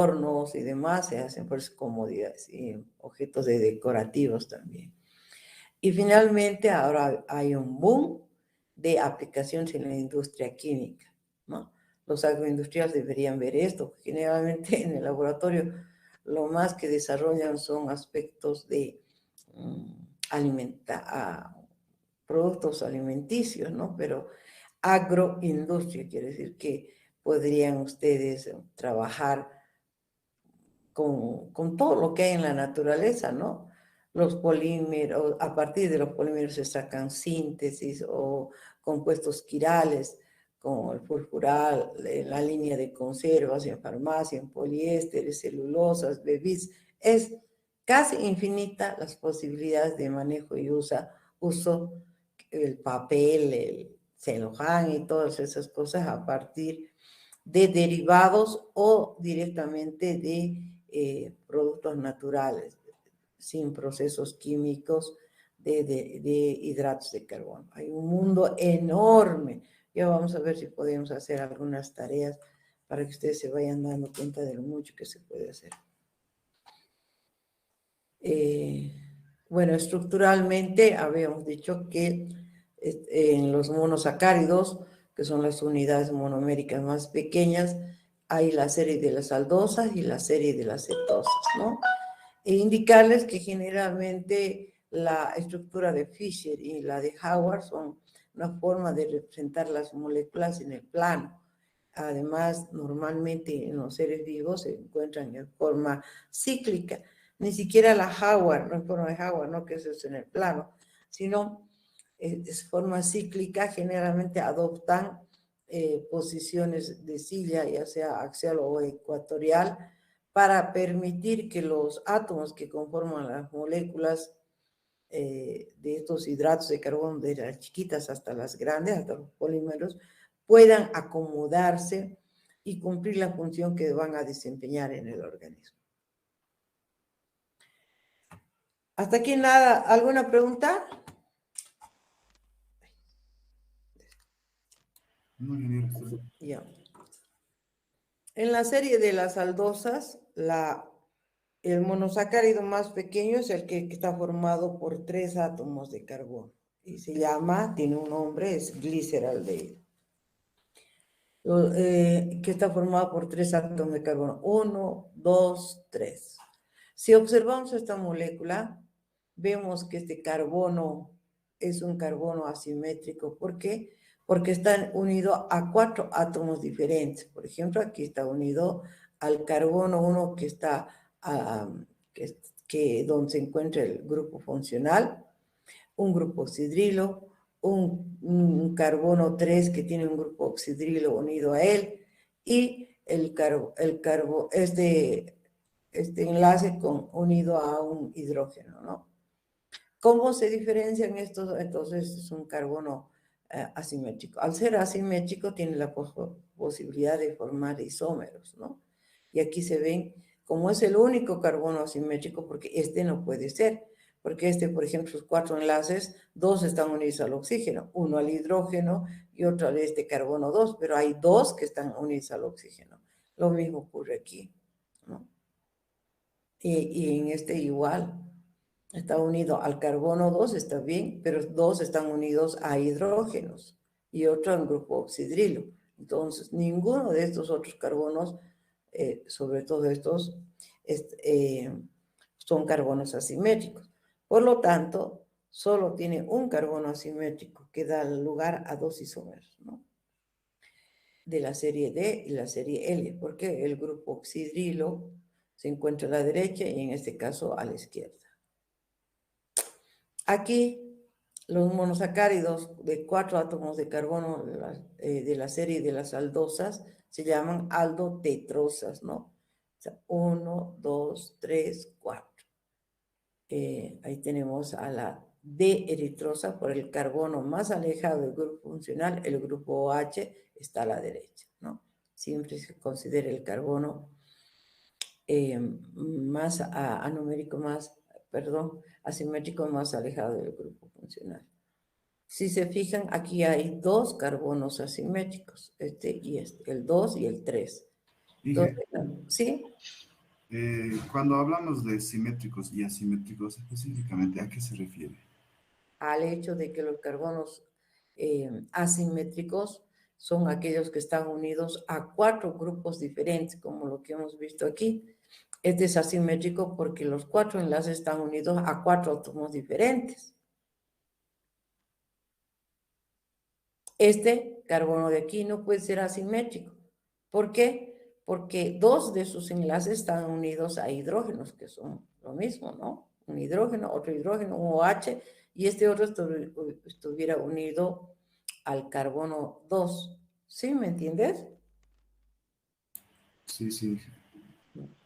hornos y demás, se hacen por comodidades y objetos decorativos también. Y finalmente ahora hay un boom de aplicaciones en la industria química, ¿no? Los agroindustriales deberían ver esto. Generalmente en el laboratorio lo más que desarrollan son aspectos de productos alimenticios, ¿no? Pero agroindustria quiere decir que podrían ustedes trabajar con todo lo que hay en la naturaleza, ¿no? Los polímeros, a partir de los polímeros se sacan síntesis o compuestos quirales, como el furfural, la línea de conservas en farmacia, en poliésteres, celulosas, bebis. Es casi infinita las posibilidades de manejo y uso el papel, el celofán y todas esas cosas a partir de derivados o directamente de productos naturales, sin procesos químicos de hidratos de carbono. Hay un mundo enorme. Ya vamos a ver si podemos hacer algunas tareas para que ustedes se vayan dando cuenta de lo mucho que se puede hacer. Bueno, estructuralmente habíamos dicho que en los monosacáridos, que son las unidades monoméricas más pequeñas, hay la serie de las aldosas y la serie de las cetosas, ¿no? E indicarles que generalmente la estructura de Fischer y la de Howard son una forma de representar las moléculas en el plano. Además, normalmente en los seres vivos se encuentran en forma cíclica. Ni siquiera la Howard, no en forma de Howard, no que eso es en el plano, sino es forma cíclica, generalmente adoptan posiciones de silla, ya sea axial o ecuatorial, para permitir que los átomos que conforman las moléculas de estos hidratos de carbono, de las chiquitas hasta las grandes, hasta los polímeros, puedan acomodarse y cumplir la función que van a desempeñar en el organismo. ¿Hasta aquí nada? ¿Alguna pregunta? No, ingeniero. Ya. En la serie de las aldosas, el monosacárido más pequeño es el que está formado por 3 átomos de carbono. Y se llama, tiene un nombre, es gliceraldehído. Que está formado por 3 átomos de carbono. 1, 2, 3. Si observamos esta molécula, vemos que este carbono es un carbono asimétrico. ¿Por qué? Porque están unidos a 4 átomos diferentes. Por ejemplo, aquí está unido al carbono 1 que está, donde se encuentra el grupo funcional, un grupo oxidrilo, un carbono 3 que tiene un grupo oxidrilo unido a él, y este enlace unido a un hidrógeno, ¿no? ¿Cómo se diferencian estos? Entonces es un carbono asimétrico. Al ser asimétrico tiene la posibilidad de formar isómeros, ¿no? Y aquí se ven, como es el único carbono asimétrico, porque este no puede ser, porque este, por ejemplo, sus 4 enlaces, 2 están unidos al oxígeno, uno al hidrógeno y otro al carbono 2, pero hay 2 que están unidos al oxígeno. Lo mismo ocurre aquí, ¿no? Y en este igual. Está unido al carbono 2, está bien, pero 2 están unidos a hidrógenos y otro al grupo oxidrilo. Entonces, ninguno de estos otros carbonos, sobre todo estos, son carbonos asimétricos. Por lo tanto, solo tiene un carbono asimétrico que da lugar a 2 isómeros, ¿no? De la serie D y la serie L, porque el grupo oxidrilo se encuentra a la derecha y en este caso a la izquierda. Aquí, los monosacáridos de 4 átomos de carbono de la serie de las aldosas se llaman aldotetrosas, ¿no? O sea, 1, 2, 3, 4. Ahí tenemos a la D-eritrosa por el carbono más alejado del grupo funcional, el grupo OH está a la derecha, ¿no? Siempre se considera el carbono más asimétrico más alejado del grupo funcional. Si se fijan, aquí hay 2 carbonos asimétricos, este y este, el 2 y el 3. Inge, Entonces, ¿sí? cuando hablamos de simétricos y asimétricos, específicamente, ¿a qué se refiere? Al hecho de que los carbonos asimétricos son aquellos que están unidos a 4 grupos diferentes, como lo que hemos visto aquí. Este es asimétrico porque los 4 enlaces están unidos a 4 átomos diferentes. Este carbono de aquí no puede ser asimétrico. ¿Por qué? Porque 2 de sus enlaces están unidos a hidrógenos, que son lo mismo, ¿no? Un hidrógeno, otro hidrógeno, un OH, y este otro estuviera unido al carbono 2. ¿Sí? ¿Me entiendes? Sí, sí.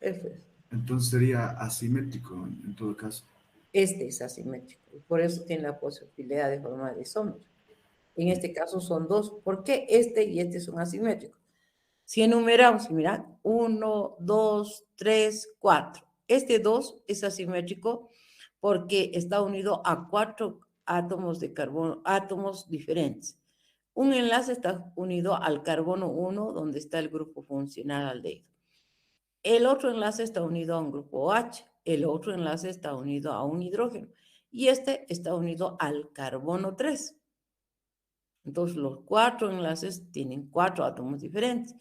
Eso es. Entonces sería asimétrico en todo caso. Este es asimétrico, y por eso tiene la posibilidad de formar isómeros. En este caso son 2. ¿Por qué este y este son asimétricos? Si enumeramos, mira, 1, 2, 3, 4. Este 2 es asimétrico porque está unido a 4 átomos de carbono, átomos diferentes. Un enlace está unido al carbono 1, donde está el grupo funcional aldehído. El otro enlace está unido a un grupo OH. El otro enlace está unido a un hidrógeno. Y este está unido al carbono 3. Entonces, los 4 enlaces tienen 4 átomos diferentes.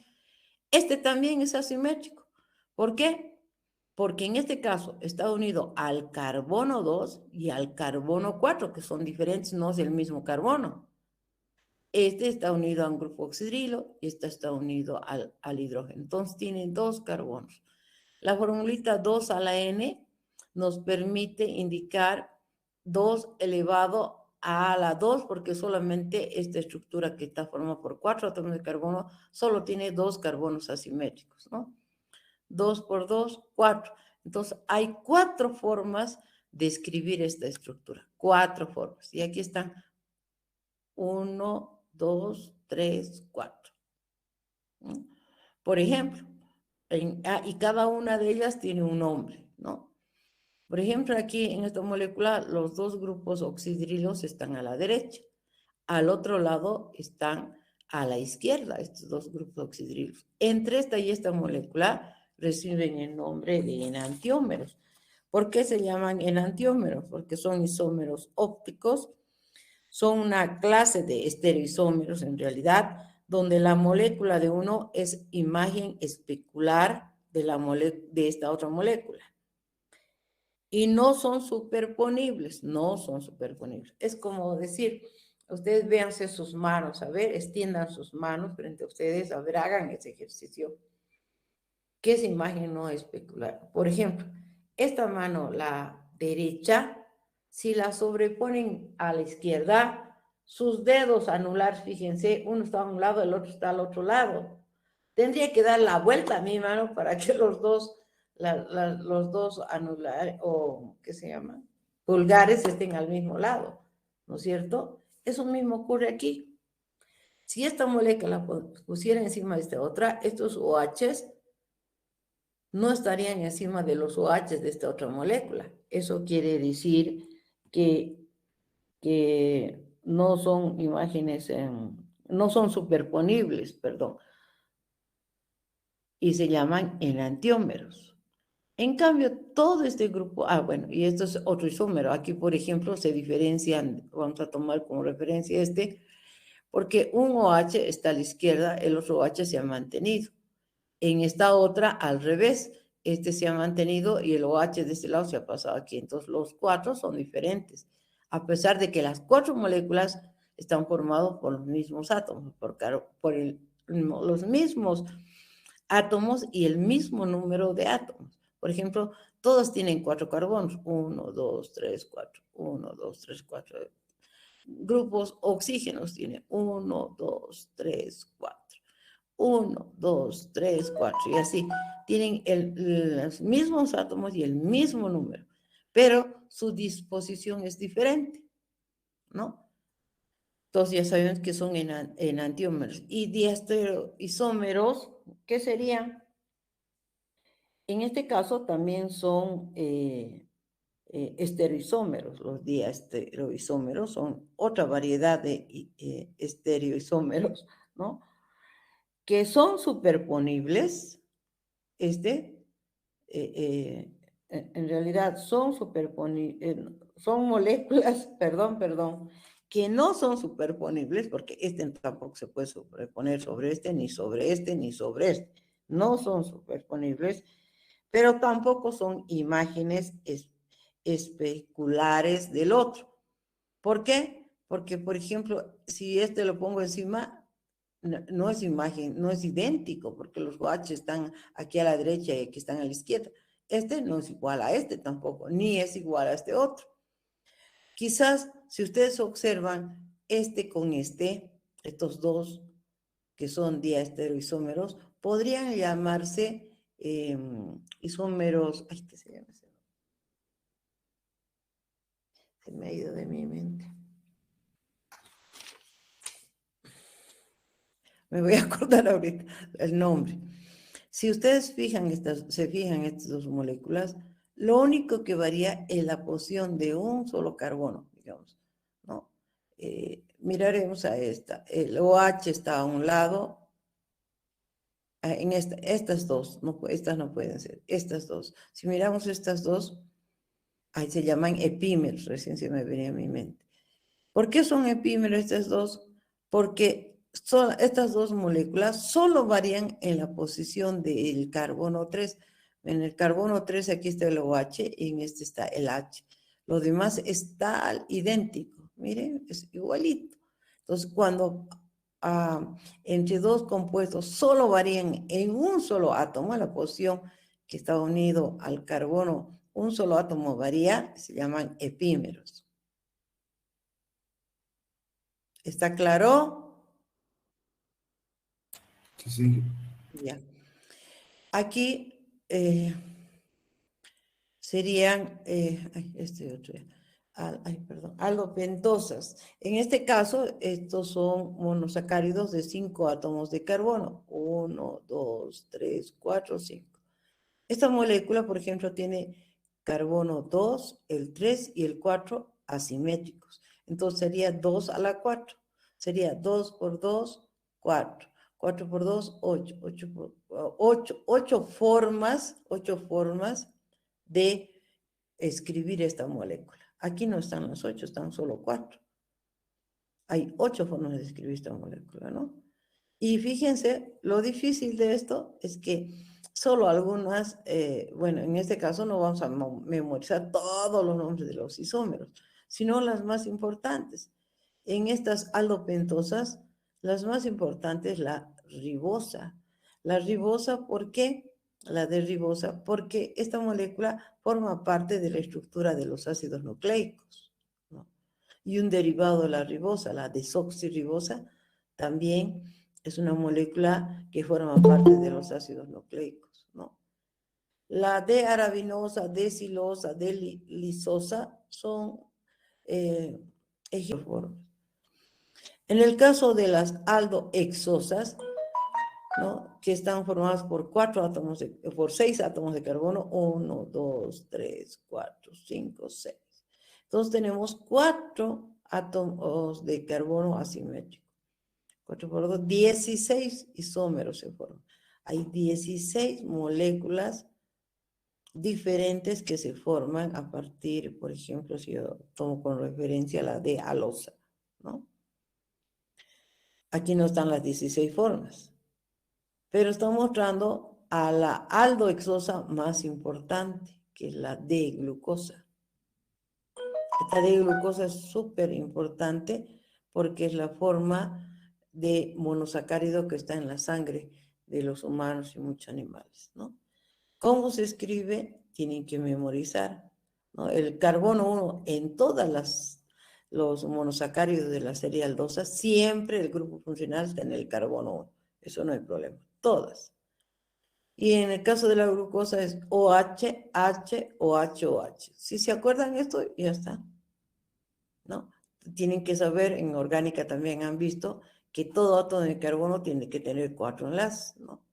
Este también es asimétrico. ¿Por qué? Porque en este caso está unido al carbono 2 y al carbono 4, que son diferentes, no es el mismo carbono. Este está unido a un grupo oxidrilo y este está unido al hidrógeno. Entonces tienen 2 carbonos. La formulita 2 a la n nos permite indicar 2 elevado a la 2, porque solamente esta estructura que está formada por 4 átomos de carbono solo tiene 2 carbonos asimétricos, ¿no? 2 por 2, 4. Entonces, hay 4 formas de escribir esta estructura. 4 formas. Y aquí están 1, 2, 3, 4. Por ejemplo, y cada una de ellas tiene un nombre, ¿no? Por ejemplo, aquí en esta molécula, los 2 grupos oxidrilos están a la derecha. Al otro lado están a la izquierda, estos 2 grupos oxidrilos. Entre esta y esta molécula reciben el nombre de enantiómeros. ¿Por qué se llaman enantiómeros? Porque son isómeros ópticos, son una clase de estereoisómeros en realidad, donde la molécula de uno es imagen especular de esta otra molécula. Y no son superponibles, no son superponibles. Es como decir, ustedes véanse sus manos, a ver, extiendan sus manos frente a ustedes, a ver, hagan ese ejercicio. ¿Qué es imagen no especular? Por ejemplo, esta mano, la derecha, si la sobreponen a la izquierda, sus dedos anular, fíjense, uno está a un lado, el otro está al otro lado. Tendría que dar la vuelta a mi mano para que los dos, los dos anular, o ¿qué se llama? Pulgares estén al mismo lado, ¿no es cierto? Eso mismo ocurre aquí. Si esta molécula la pusiera encima de esta otra, estos OHs no estarían encima de los OH de esta otra molécula. Eso quiere decir que, que no son imágenes, no son superponibles, perdón, y se llaman enantiómeros. En cambio, todo este grupo, bueno, y esto es otro isómero. Aquí, por ejemplo, se diferencian, vamos a tomar como referencia este, porque un OH está a la izquierda, el otro OH se ha mantenido. En esta otra, al revés, este se ha mantenido y el OH de este lado se ha pasado aquí. Entonces, los 4 son diferentes, a pesar de que las 4 moléculas están formadas por los mismos átomos, por los mismos átomos y el mismo número de átomos. Por ejemplo, todos tienen 4 carbonos, 1, 2, 3, 4, 1, 2, 3, 4. Grupos oxígenos tienen 1, 2, 3, 4. 1, 2, 3, 4 y así. Tienen los mismos átomos y el mismo número, pero su disposición es diferente, ¿no? Entonces ya sabemos que son enantiómeros. Y diestereoisómeros, ¿qué serían? En este caso también son estereoisómeros. Los diestereoisómeros son otra variedad de estereoisómeros, ¿no? Que son superponibles, en realidad son son moléculas, perdón, que no son superponibles, porque tampoco se puede superponer sobre ni sobre ni sobre este. No son superponibles, pero tampoco son imágenes especulares del otro. ¿Por qué? Porque, por ejemplo, si lo pongo encima, no es imagen, no es idéntico, porque los OH están aquí a la derecha y aquí están a la izquierda. No es igual a tampoco, ni es igual a este otro. Quizás, si ustedes observan con estos dos, que son diestereoisómeros, podrían llamarse isómeros, ay, ¿qué se llama ese? Se me ha ido de mi mente. Me voy a acordar ahorita el nombre. Si ustedes se fijan estas dos moléculas, lo único que varía es la posición de un solo carbono, digamos, ¿no? Miraremos a esta. El OH está a un lado. En estas dos, estas no pueden ser. Estas dos. Si miramos estas dos, ahí se llaman epímeros, recién se me venía a mi mente. ¿Por qué son epímeros estas dos? Porque estas dos moléculas solo varían en la posición del carbono 3. En el carbono 3 aquí está el OH y en este está el H. Lo demás está idéntico. Miren, es igualito. Entonces, cuando entre dos compuestos solo varían en un solo átomo, la posición que está unido al carbono, un solo átomo varía, se llaman epímeros. ¿Está claro? Sí. Ya. Aquí serían, aldopentosas. En este caso, estos son monosacáridos de 5 átomos de carbono. 1, 2, 3, 4, 5. Esta molécula, por ejemplo, tiene carbono 2, el 3 y el 4 asimétricos. Entonces sería 2 a la 4. Sería 2 por 2, 4. 4 por 2, 8. 8 formas de escribir esta molécula. Aquí no están las 8, están solo 4. Hay 8 formas de escribir esta molécula, ¿no? Y fíjense, lo difícil de esto es que solo algunas, bueno, en este caso no vamos a memorizar todos los nombres de los isómeros, sino las más importantes. En estas aldopentosas, las más importantes, la ribosa. La ribosa, ¿por qué? La de ribosa, porque esta molécula forma parte de la estructura de los ácidos nucleicos, ¿no? Y un derivado de la ribosa, la desoxirribosa, también es una molécula que forma parte de los ácidos nucleicos, ¿no? La D-arabinosa, D-silosa, D-lisosa son ejemplos. En el caso de las aldohexosas, ¿no? Que están formadas por 6 átomos de carbono, 1, 2, 3, 4, 5, 6. Entonces tenemos 4 átomos de carbono asimétricos. 4 por 2, 16 isómeros se forman. Hay 16 moléculas diferentes que se forman a partir, por ejemplo, si yo tomo con referencia la de alosa, ¿no? Aquí no están las 16 formas, pero estamos mostrando a la aldohexosa más importante, que es la D-glucosa. Esta D-glucosa es súper importante porque es la forma de monosacárido que está en la sangre de los humanos y muchos animales, ¿no? ¿Cómo se escribe? Tienen que memorizar, ¿no? El carbono 1 en todas los monosacáridos de la serie aldosa, siempre el grupo funcional está en el carbono 1. Eso no hay problema. Todas. Y en el caso de la glucosa es OH, H, OH, OH. Si se acuerdan esto, ya está, ¿no? Tienen que saber, en orgánica también han visto, que todo átomo de carbono tiene que tener 4 enlaces, ¿no?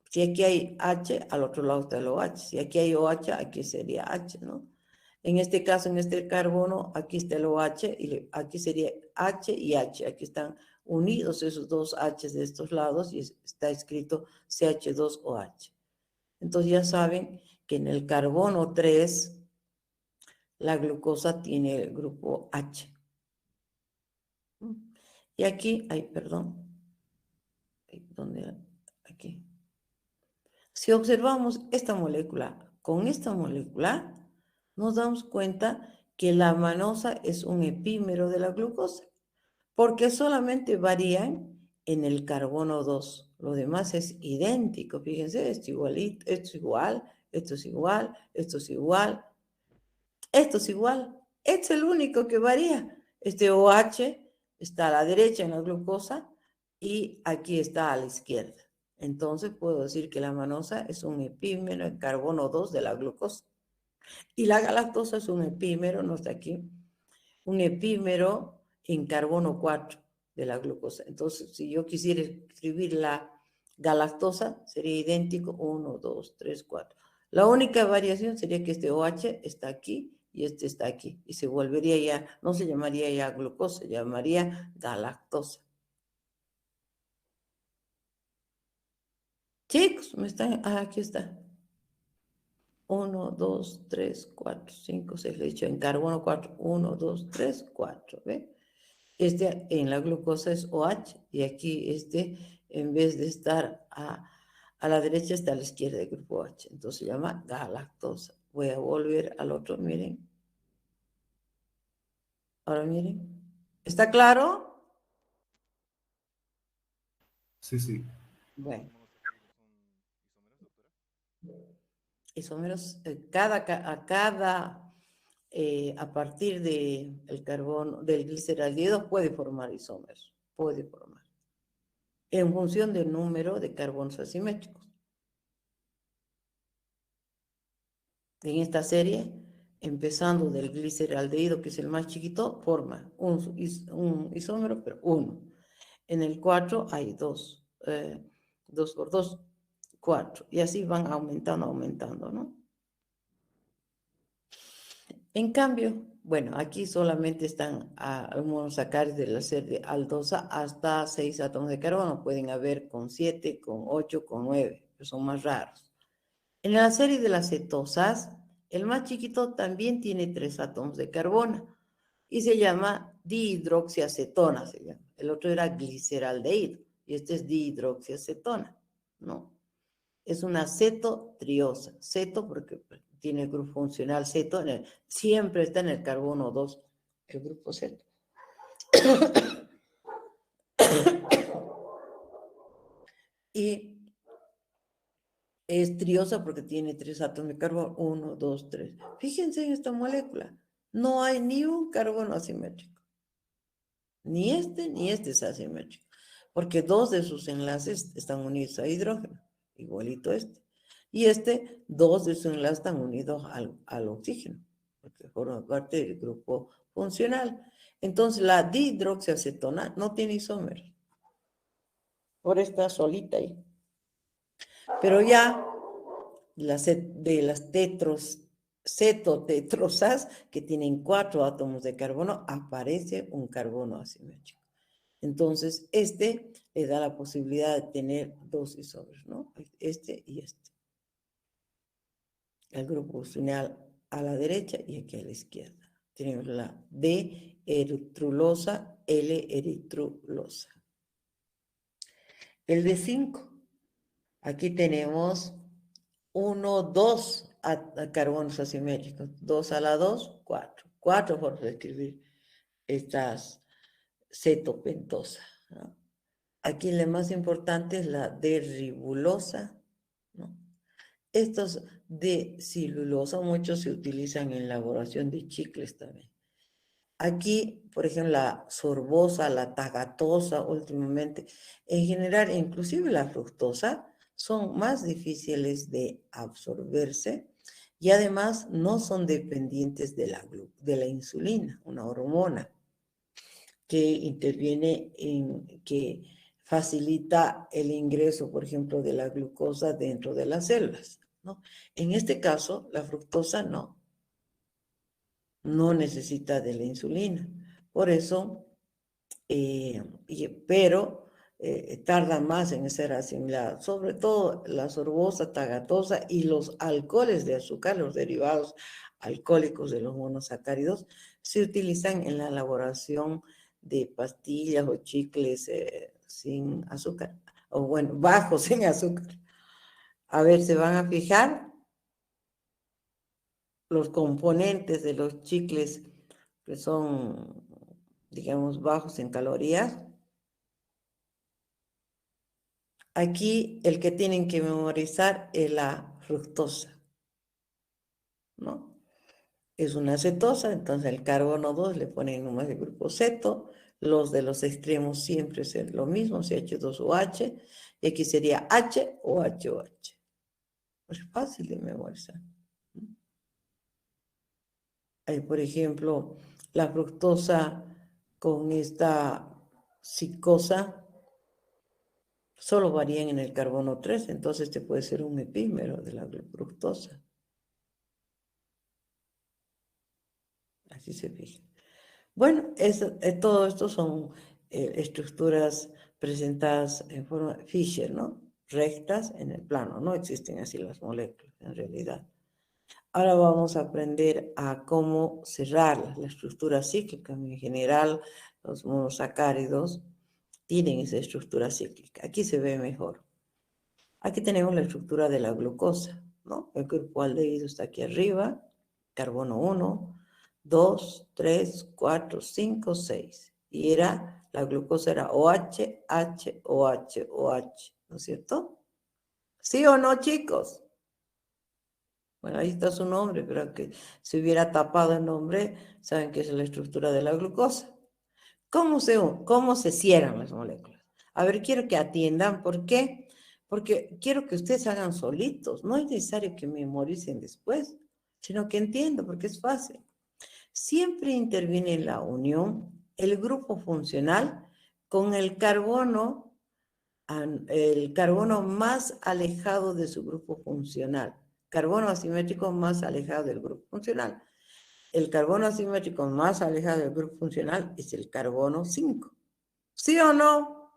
Si aquí hay H, al otro lado está el OH. Si aquí hay OH, aquí sería H, ¿no? En este caso, en este carbono, aquí está el OH y aquí sería H y H. Aquí están unidos esos dos H de estos lados y está escrito CH2OH. Entonces ya saben que en el carbono 3 la glucosa tiene el grupo H. Y aquí, ay, perdón, ¿dónde? Aquí. Si observamos esta molécula con esta molécula, nos damos cuenta que la manosa es un epímero de la glucosa, porque solamente varían en el carbono 2. Lo demás es idéntico. Fíjense, esto igualito, esto es igual, esto es igual, esto es igual, esto es igual. Este es el único que varía. Este OH está a la derecha en la glucosa y aquí está a la izquierda. Entonces puedo decir que la manosa es un epímero en carbono 2 de la glucosa. Y la galactosa es un epímero, no está aquí, un epímero en carbono 4 de la glucosa. Entonces, si yo quisiera escribir la galactosa, sería idéntico 1, 2, 3, 4. La única variación sería que este OH está aquí y este está aquí. Y se volvería ya, no se llamaría ya glucosa, se llamaría galactosa. Chicos, me están, aquí está. 1, 2, 3, 4, 5, 6, le he dicho en carbono 4, 1, 2, 3, 4, ¿ve? Este en la glucosa es OH y aquí en vez de estar a la derecha está a la izquierda del grupo OH, entonces se llama galactosa. Voy a volver al otro, miren. Ahora miren. ¿Está claro? Sí, sí. Bueno. Isómeros, a partir del carbono, del gliceraldehído puede formar isómeros, puede formar, en función del número de carbonos asimétricos. En esta serie, empezando del gliceraldehído, que es el más chiquito, forma un isómero, pero uno. En el 4 hay 2, 2 por 2, 4, y así van aumentando, ¿no? En cambio, bueno, aquí solamente están monosacáridos de la serie aldosa hasta 6 átomos de carbono. Pueden haber con 7, con 8, con 9, que son más raros. En la serie de las cetosas, el más chiquito también tiene 3 átomos de carbono y se llama dihidroxiacetona, se llama. El otro era gliceraldehído y este es dihidroxiacetona, ¿no? Es una cetotriosa. Ceto porque tiene el grupo funcional ceto, siempre está en el carbono 2, el grupo ceto. Y es triosa porque tiene 3 átomos de carbono, 1, 2, 3. Fíjense en esta molécula, no hay ni un carbono asimétrico. Ni este es asimétrico, porque 2 de sus enlaces están unidos a hidrógeno, igualito este. Y 2 de sus enlaces están unidos al oxígeno, porque forma parte del grupo funcional. Entonces, la dihidroxiacetona no tiene isómeros. Ahora está solita ahí. Pero ya de las cetotetrosas, que tienen 4 átomos de carbono, aparece un carbono asimétrico. Entonces, le da la posibilidad de tener 2 isómeros, ¿no? Este y este. El grupo funcional a la derecha y aquí a la izquierda. Tenemos la D-eritrosa, L-eritrosa. El D5. Aquí tenemos 1, 2 carbonos asimétricos. 2 a la 2, 4. 4 por escribir estas cetopentosas, ¿no? Aquí la más importante es la D-ribulosa, ¿no? Estos de celulosa, muchos se utilizan en elaboración de chicles también. Aquí, por ejemplo, la sorbosa, la tagatosa, últimamente, en general, inclusive la fructosa, son más difíciles de absorberse y además no son dependientes de la insulina, una hormona que interviene que facilita el ingreso, por ejemplo, de la glucosa dentro de las células, ¿no? En este caso, la fructosa no necesita de la insulina. Por eso, pero tardan más en ser asimiladas, sobre todo la sorbosa, tagatosa y los alcoholes de azúcar, los derivados alcohólicos de los monosacáridos, se utilizan en la elaboración de pastillas o chicles sin azúcar, o bueno, bajos en azúcar. A ver, se van a fijar los componentes de los chicles que son, digamos, bajos en calorías. Aquí el que tienen que memorizar es la fructosa, ¿no? Es una cetosa, entonces el carbono 2 le ponen nomás el grupo ceto, los de los extremos siempre es lo mismo, CH2OH, y aquí sería H o HOH. Es fácil de memorizar. Hay, por ejemplo, la fructosa con esta cicosa solo varían en el carbono 3, entonces este puede ser un epímero de la fructosa. Así se fija. Bueno, todo esto son estructuras presentadas en forma Fischer, ¿no? Rectas en el plano, no existen así las moléculas en realidad. Ahora vamos a aprender a cómo cerrar la estructura cíclica. En general, los monosacáridos tienen esa estructura cíclica. Aquí se ve mejor. Aquí tenemos la estructura de la glucosa, ¿no? El grupo aldehído está aquí arriba, carbono 1, 2, 3, 4, 5, 6. Y la glucosa era OH, H, OH, OH, ¿no es cierto? ¿Sí o no, chicos? Bueno, ahí está su nombre, pero que si hubiera tapado el nombre, saben que es la estructura de la glucosa. ¿Cómo se cierran las moléculas? A ver, quiero que atiendan. ¿Por qué? Porque quiero que ustedes hagan solitos. No es necesario que memoricen después, sino que entiendan, porque es fácil. Siempre interviene en la unión el grupo funcional con el carbono más alejado de su grupo funcional. Carbono asimétrico más alejado del grupo funcional. El carbono asimétrico más alejado del grupo funcional es el carbono 5. ¿Sí o no?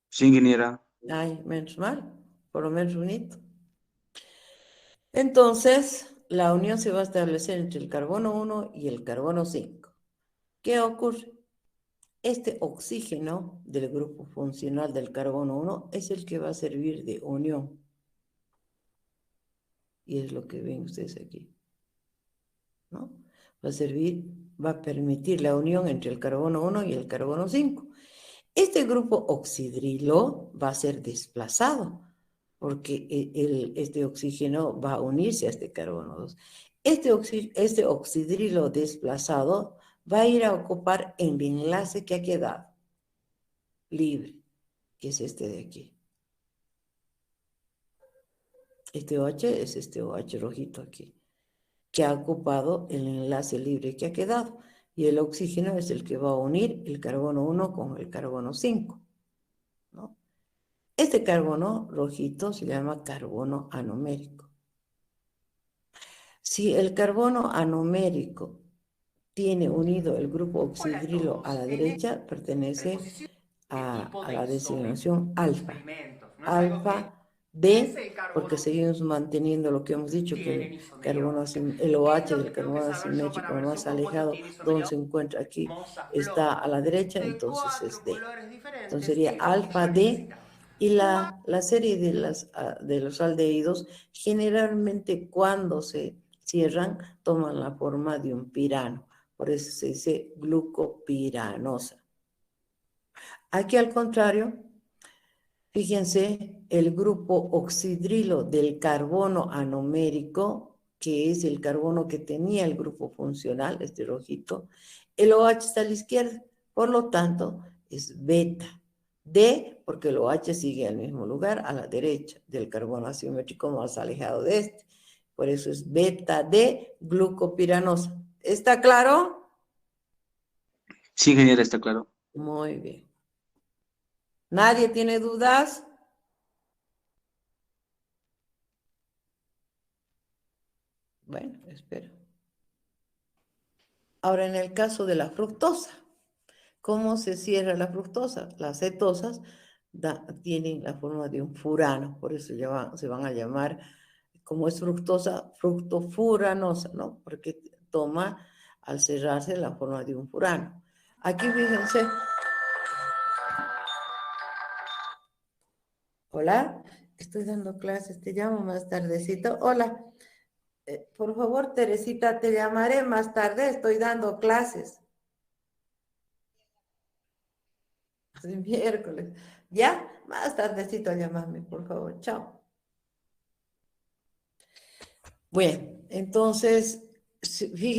Sí, ingeniera. Ay, menos mal, por lo menos unito. Entonces, la unión se va a establecer entre el carbono 1 y el carbono 5. ¿Qué ocurre? Este oxígeno del grupo funcional del carbono 1 es el que va a servir de unión. Y es lo que ven ustedes aquí, ¿no? Va a permitir la unión entre el carbono 1 y el carbono 5. Este grupo oxidrilo va a ser desplazado porque este oxígeno va a unirse a este carbono 2. Este oxidrilo desplazado va a ir a ocupar el enlace que ha quedado libre, que es este de aquí. Este OH es este OH rojito aquí, que ha ocupado el enlace libre que ha quedado. Y el oxígeno es el que va a unir el carbono 1 con el carbono 5, ¿no? Este carbono rojito se llama carbono anomérico. Si el carbono anomérico tiene unido el grupo oxidrilo a la derecha, pertenece a la designación alfa. Alfa D, porque seguimos manteniendo lo que hemos dicho, que el OH del carbono asimétrico más alejado, donde se encuentra aquí, está a la derecha, entonces es D. Entonces sería alfa D. Y la serie de los aldehídos, generalmente cuando se cierran, toman la forma de un pirano. Por eso se dice glucopiranosa. Aquí al contrario, fíjense, el grupo oxidrilo del carbono anomérico, que es el carbono que tenía el grupo funcional, este rojito, el OH está a la izquierda, por lo tanto es beta. D, porque el OH sigue al mismo lugar, a la derecha del carbono asimétrico más alejado de este. Por eso es beta D glucopiranosa. ¿Está claro? Sí, ingeniera, está claro. Muy bien. ¿Nadie tiene dudas? Bueno, espero. Ahora, en el caso de la fructosa, ¿cómo se cierra la fructosa? Las cetosas tienen la forma de un furano, por eso se van a llamar, como es fructosa, fructofuranosa, ¿no? Porque toma al cerrarse la forma de un furano. Aquí fíjense. Hola, estoy dando clases, te llamo más tardecito. Hola, por favor, Teresita, te llamaré más tarde, estoy dando clases. Es miércoles. ¿Ya? Más tardecito llámame, por favor. Chao. Bueno, entonces,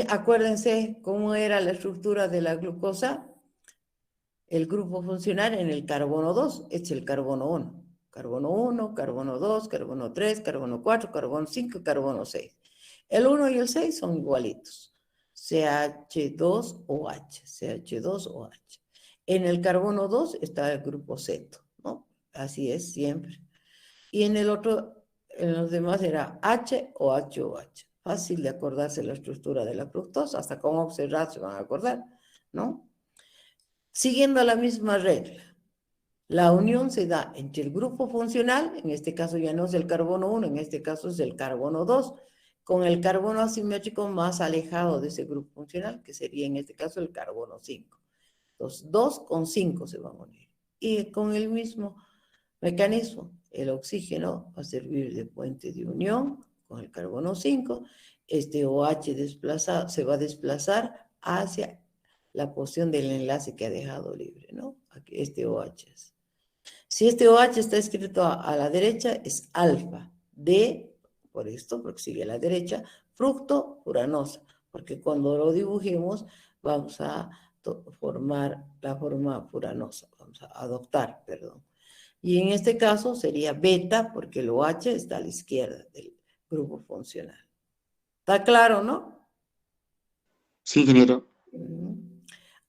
acuérdense cómo era la estructura de la glucosa. El grupo funcional en el carbono 2 es el carbono 1. Carbono 1, carbono 2, carbono 3, carbono 4, carbono 5, carbono 6. El 1 y el 6 son igualitos. CH2OH, CH2OH. En el carbono 2 está el grupo ceto, ¿no? Así es siempre. Y en el otro, en los demás era H o HOH. Fácil de acordarse la estructura de la fructosa, hasta con observar se van a acordar, ¿no? Siguiendo la misma regla, la unión se da entre el grupo funcional, en este caso ya no es el carbono 1, en este caso es el carbono 2, con el carbono asimétrico más alejado de ese grupo funcional, que sería en este caso el carbono 5. Entonces, 2 con 5 se van a unir. Y con el mismo mecanismo, el oxígeno va a servir de puente de unión con el carbono 5, este OH se va a desplazar hacia la posición del enlace que ha dejado libre, ¿no? Aquí, este OH es. Si este OH está escrito a la derecha, es alfa, D, por esto, porque sigue a la derecha, fructofuranosa, porque cuando lo dibujemos vamos a formar la forma furanosa, vamos a adoptar, perdón. Y en este caso sería beta, porque el OH está a la izquierda del grupo funcional. ¿Está claro, no? Sí, ingeniero.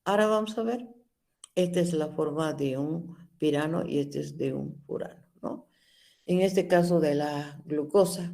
Ahora vamos a ver. Esta es la forma de un pirano y este es de un furano, ¿no? En este caso de la glucosa.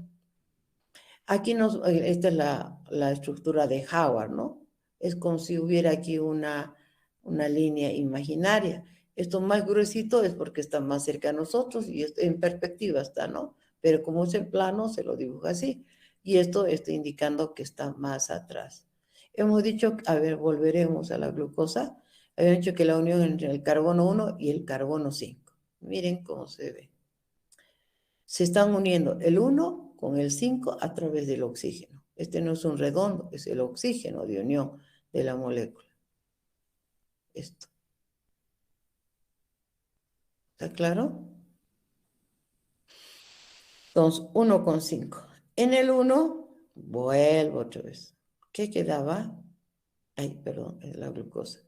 Aquí esta es la estructura de Howard, ¿no? Es como si hubiera aquí una línea imaginaria. Esto más gruesito es porque está más cerca a nosotros y en perspectiva está, ¿no? Pero como es en plano, se lo dibuja así. Y esto está indicando que está más atrás. Hemos dicho, a ver, volveremos a la glucosa. Habíamos dicho que la unión entre el carbono 1 y el carbono 5. Miren cómo se ve. Se están uniendo el 1 con el 5 a través del oxígeno. Este no es un redondo, es el oxígeno de unión de la molécula. Esto. ¿Está claro? Entonces, 1 con 5. En el 1, vuelvo otra vez. ¿Qué quedaba? Ay, perdón, es la glucosa.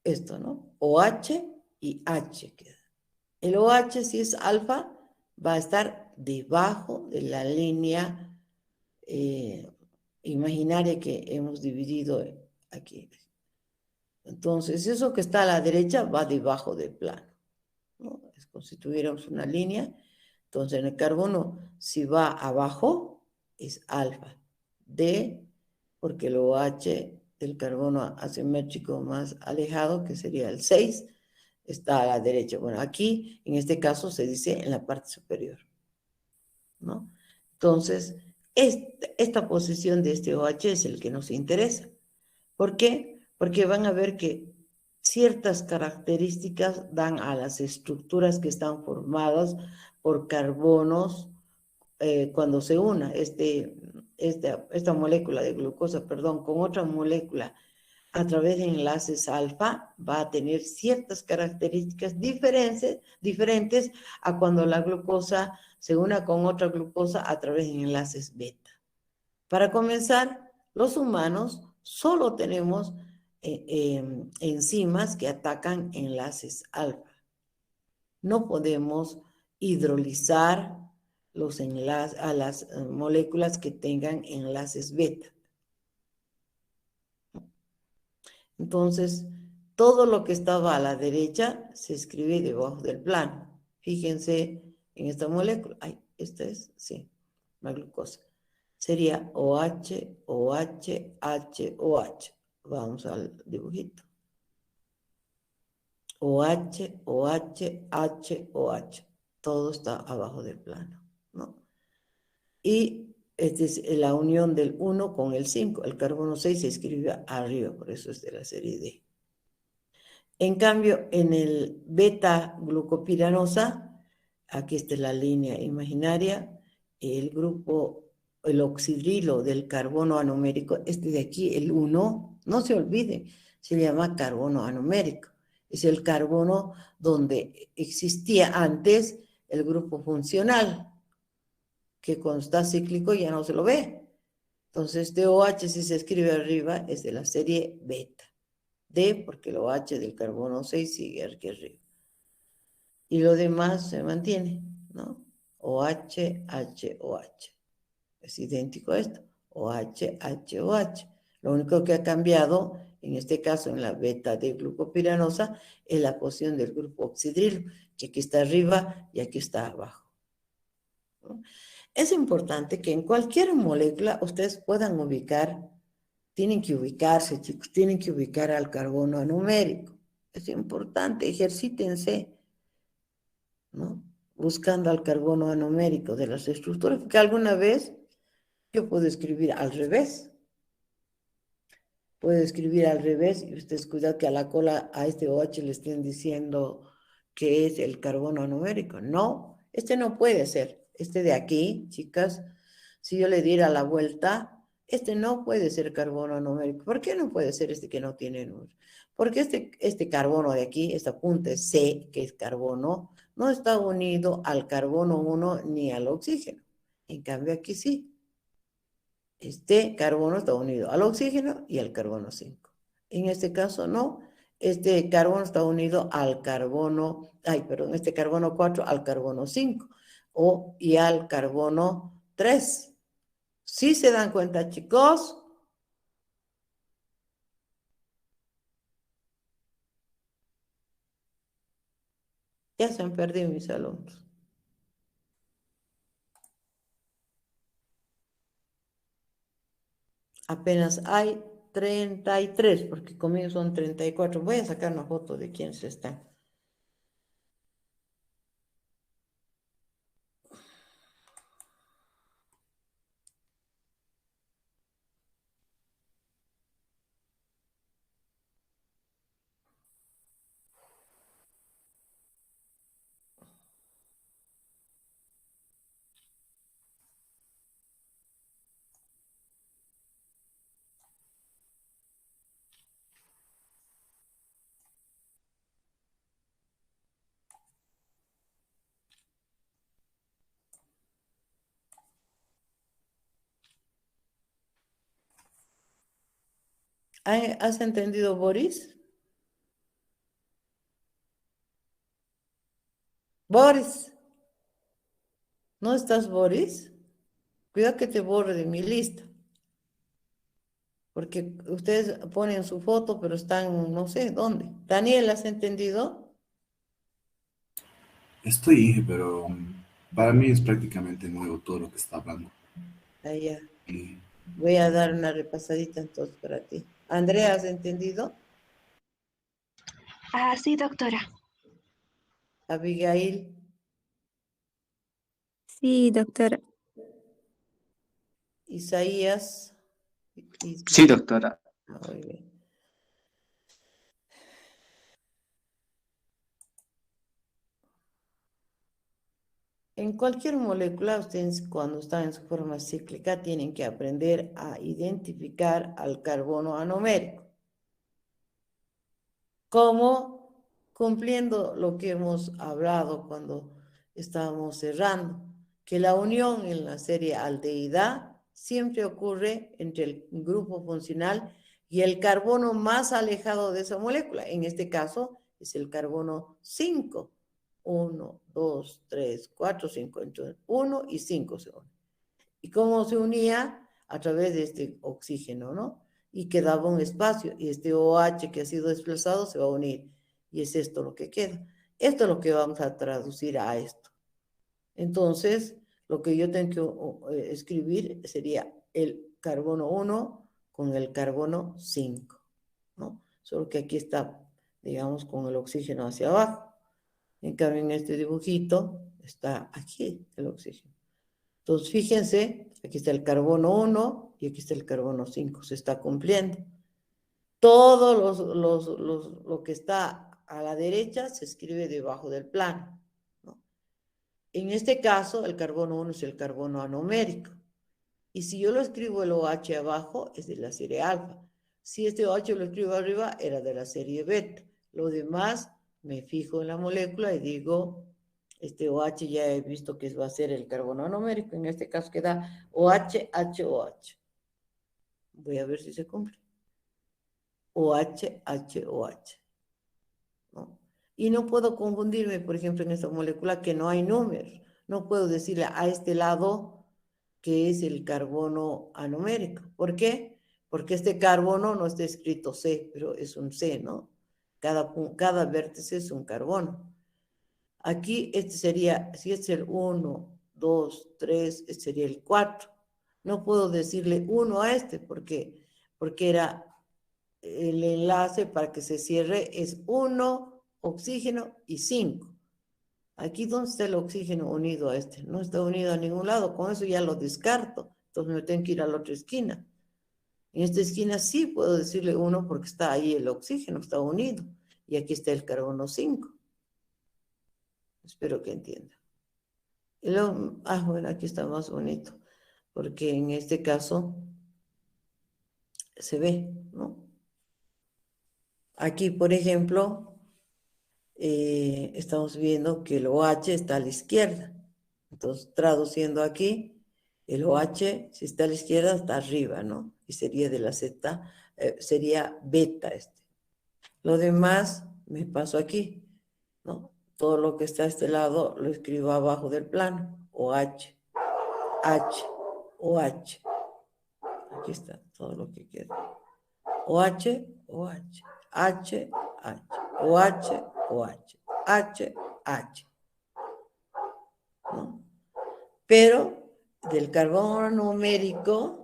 Esto, ¿no? OH y H queda. El OH, si es alfa, va a estar debajo de la línea imaginaria que hemos dividido aquí. Entonces, eso que está a la derecha va debajo del plano, ¿no? Es como si tuviéramos una línea. Entonces, en el carbono, si va abajo, es alfa. D, porque el OH del carbono asimétrico más alejado, que sería el 6, está a la derecha. Bueno, aquí, en este caso, se dice en la parte superior, ¿no? Entonces, esta posición de este OH es el que nos interesa. ¿Por qué? Porque van a ver que ciertas características dan a las estructuras que están formadas por carbonos cuando se una esta molécula de glucosa, perdón, con otra molécula a través de enlaces alfa, va a tener ciertas características diferentes a cuando la glucosa se una con otra glucosa a través de enlaces beta. Para comenzar, los humanos solo tenemos enzimas que atacan enlaces alfa. No podemos hidrolizar a las moléculas que tengan enlaces beta. Entonces, todo lo que estaba a la derecha se escribe debajo del plano. Fíjense en esta molécula. Ay, esta es, sí, la glucosa. Sería OH, OH, H, OH. Vamos al dibujito. OH, OH, H, OH. Todo está abajo del plano, ¿no? Y esta es la unión del 1 con el 5. El carbono 6 se escribe arriba, por eso es de la serie D. En cambio, en el beta-glucopiranosa, aquí está la línea imaginaria, el grupo, el oxidrilo del carbono anomérico, este de aquí, el 1, no se olvide, se llama carbono anomérico. Es el carbono donde existía antes el grupo funcional, que cuando está cíclico ya no se lo ve. Entonces, este OH, si se escribe arriba, es de la serie beta. D, porque el OH del carbono 6 sigue aquí arriba. Y lo demás se mantiene, ¿no? OH, H, OH. Es idéntico a esto. OH, H, OH. Lo único que ha cambiado, en este caso en la beta de glucopiranosa, es la posición del grupo oxidrilo, que aquí está arriba y aquí está abajo, ¿no? Es importante que en cualquier molécula ustedes puedan ubicar, tienen que ubicarse, chicos, tienen que ubicar al carbono anomérico. Es importante, ejercítense, ¿no? Buscando al carbono anomérico de las estructuras, porque alguna vez yo puedo escribir al revés. Puedo escribir al revés y ustedes cuidado que a la cola, a este OH le estén diciendo que es el carbono anomérico. No, este no puede ser. Este de aquí, chicas, si yo le diera la vuelta, este no puede ser carbono anomérico. ¿Por qué no puede ser este que no tiene número? Porque este carbono de aquí, esta punta C, que es carbono, no está unido al carbono 1 ni al oxígeno. En cambio aquí sí. Este carbono está unido al oxígeno y al carbono 5. En este caso no. Este carbono está unido al carbono, este carbono 4 al carbono 5 y al carbono 3. ¿Sí se dan cuenta, chicos? Ya se han perdido mis alumnos. Apenas hay 33, porque conmigo son 34. Voy a sacar una foto de quiénes están. ¿Has entendido, Boris? Boris, ¿no estás, Boris? Cuidado que te borre de mi lista, porque ustedes ponen su foto, pero están no sé dónde. Daniel, ¿has entendido? Estoy, pero para mí es prácticamente nuevo todo lo que está hablando. Ahí ya. Y Voy a dar una repasadita entonces para ti. Andrea, ¿has entendido? Ah, sí, doctora. Abigail, Sí, doctora. Isaías. Sí, doctora. Muy bien. En cualquier molécula, ustedes cuando están en su forma cíclica tienen que aprender a identificar al carbono anomérico. ¿Cómo? Cumpliendo lo que hemos hablado cuando estábamos cerrando, que la unión en la serie aldeída siempre ocurre entre el grupo funcional y el carbono más alejado de esa molécula. En este caso es el carbono 5. 1, 2, 3, 4, 5. Entonces 1 y 5 se unen. ¿Y cómo se unía? A través de este oxígeno, ¿no? Y quedaba un espacio, y este OH que ha sido desplazado se va a unir. Y es esto lo que queda. Esto es lo que vamos a traducir a esto. Entonces, lo que yo tengo que escribir sería el carbono 1 con el carbono 5. ¿no? Solo que aquí está, digamos, con el oxígeno hacia abajo. En cambio, en este dibujito está aquí el oxígeno. Entonces, fíjense, aquí está el carbono 1 y aquí está el carbono 5, se está cumpliendo. Todo lo que está a la derecha se escribe debajo del plano, ¿no? En este caso, el carbono 1 es el carbono anomérico. Y si yo lo escribo el OH abajo, es de la serie alfa. Si este OH lo escribo arriba, era de la serie beta. Lo demás, me fijo en la molécula y digo, este OH ya he visto que va a ser el carbono anomérico. En este caso queda OH, HOH. Voy a ver si se cumple. OH, HOH, ¿no? Y no puedo confundirme, por ejemplo, en esta molécula que no hay números. No puedo decirle a este lado que es el carbono anomérico. ¿Por qué? Porque este carbono no está escrito C, pero es un C, ¿no? Cada vértice es un carbono. Aquí este sería, si es el 1, 2, 3, este sería el 4. No puedo decirle 1 a este, porque era el enlace para que se cierre es 1, oxígeno y 5. Aquí, ¿dónde está el oxígeno unido a este? No está unido a ningún lado, con eso ya lo descarto. Entonces me tengo que ir a la otra esquina. En esta esquina sí puedo decirle 1 porque está ahí el oxígeno, está unido. Y aquí está el carbono 5. Espero que entiendan. Y luego, bueno, aquí está más bonito, porque en este caso se ve, ¿no? Aquí, por ejemplo, estamos viendo que el OH está a la izquierda. Entonces, traduciendo aquí, el OH, si está a la izquierda, está arriba, ¿no? Y sería de la Z, sería beta este. Lo demás me paso aquí, ¿no? Todo lo que está a este lado lo escribo abajo del plano. OH, H, OH. Aquí está todo lo que queda. OH, OH, H, H, OH, OH, H, H. ¿No? Pero del carbono numérico,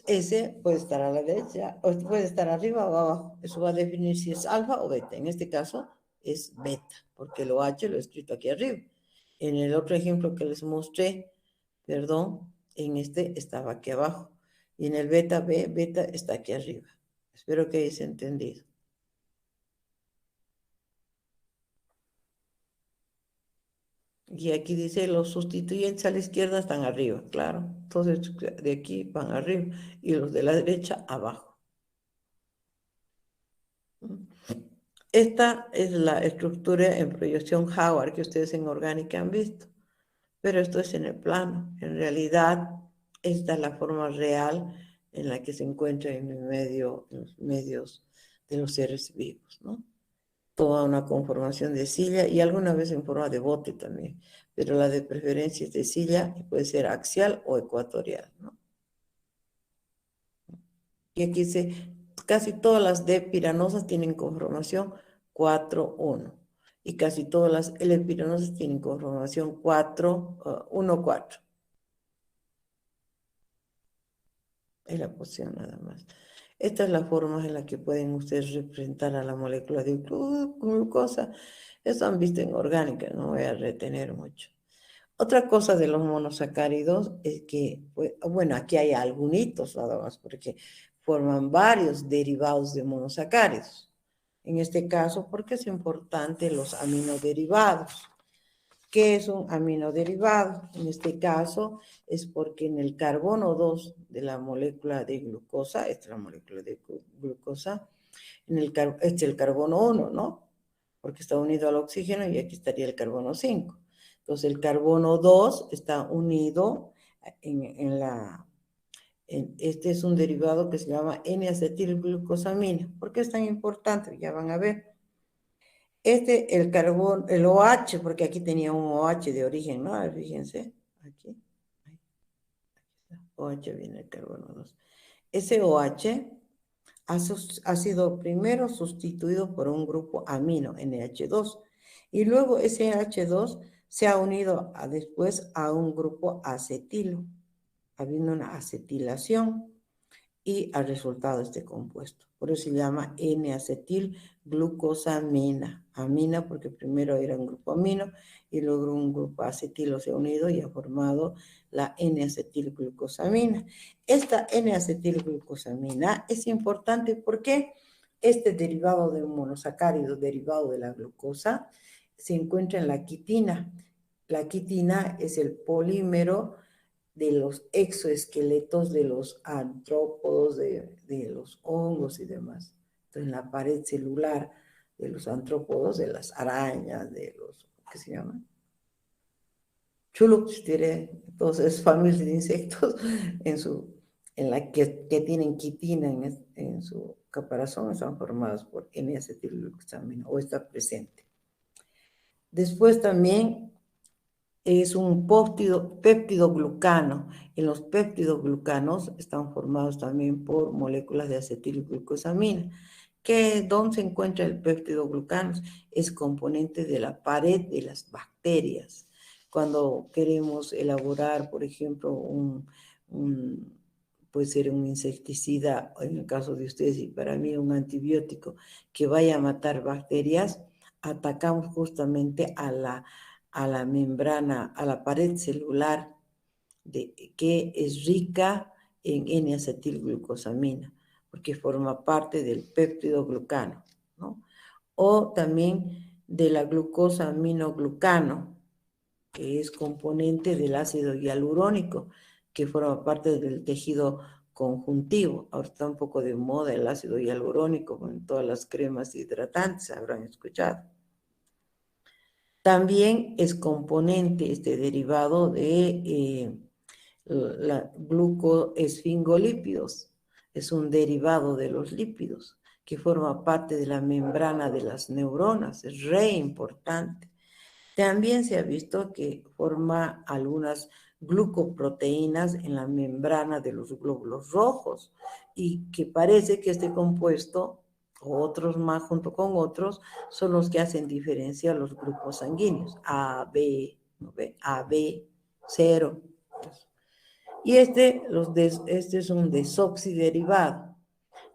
ese puede estar a la derecha, o puede estar arriba o abajo. Eso va a definir si es alfa o beta. En este caso es beta, porque el OH lo he escrito aquí arriba. En el otro ejemplo que les mostré, perdón, en este estaba aquí abajo. Y en el beta está aquí arriba. Espero que hayáis entendido. Y aquí dice, los sustituyentes a la izquierda están arriba, claro. Entonces, de aquí van arriba y los de la derecha abajo. Esta es la estructura en proyección Howard que ustedes en orgánica han visto. Pero esto es en el plano. En realidad, esta es la forma real en la que se encuentra en el medio, en los medios de los seres vivos, ¿no? Toda una conformación de silla y alguna vez en forma de bote también, pero la de preferencia es de silla y puede ser axial o ecuatorial, ¿no? Y aquí dice, casi todas las D piranosas tienen conformación 4-1 y casi todas las L piranosas tienen conformación 1-4. Es la posición nada más. Esta es la forma en la que pueden ustedes representar a la molécula de glucosa. Eso han visto en orgánica, no voy a retener mucho. Otra cosa de los monosacáridos es que, bueno, aquí hay algunitos nada más, porque forman varios derivados de monosacáridos. En este caso, porque es importante los aminoderivados. ¿Qué es un aminoderivado? En este caso es porque en el carbono 2 de la molécula de glucosa, esta es la molécula de glucosa, este es el carbono 1, ¿no? Porque está unido al oxígeno y aquí estaría el carbono 5. Entonces el carbono 2 está unido este es un derivado que se llama N-acetilglucosamina. ¿Por qué es tan importante? Ya van a ver. El carbón, el OH, porque aquí tenía un OH de origen, ¿no? Fíjense, aquí está. OH viene el carbono 2. Ese OH ha sido primero sustituido por un grupo amino, NH2, y luego ese NH2 se ha unido después a un grupo acetilo, habiendo una acetilación, y al resultado de este compuesto. Por eso se llama N-acetilglucosamina. Amina porque primero era un grupo amino y luego un grupo acetilo se ha unido y ha formado la N-acetilglucosamina. Esta N-acetilglucosamina es importante porque este derivado de un monosacárido, derivado de la glucosa, se encuentra en la quitina. La quitina es el polímero de los exoesqueletos de los artrópodos, de los hongos y demás. Entonces, en la pared celular de los artrópodos, de las arañas, de los, ¿qué se llama? Chulups, diré, todas esas familias de insectos en la que tienen quitina en su caparazón, están formadas por N-acetilglucosamina o está presente. Después también es un péptido glucano. En los péptidos glucanos están formados también por moléculas de acetilglucosamina. ¿Dónde se encuentra el péptido glucano? Es componente de la pared de las bacterias. Cuando queremos elaborar, por ejemplo, puede ser un insecticida, en el caso de ustedes y para mí un antibiótico que vaya a matar bacterias, atacamos justamente a la membrana, a la pared celular que es rica en N-acetilglucosamina, porque forma parte del péptido glucano, ¿no? O también de la glucosa aminoglucano, que es componente del ácido hialurónico, que forma parte del tejido conjuntivo. Ahora está un poco de moda el ácido hialurónico con todas las cremas hidratantes, habrán escuchado. También es componente, derivado de la glucoesfingolípidos. Es un derivado de los lípidos que forma parte de la membrana de las neuronas. Es re importante. También se ha visto que forma algunas glucoproteínas en la membrana de los glóbulos rojos y que parece que este compuesto o otros más junto con otros son los que hacen diferencia a los grupos sanguíneos AB, AB, 0. Y este es un desoxiderivado.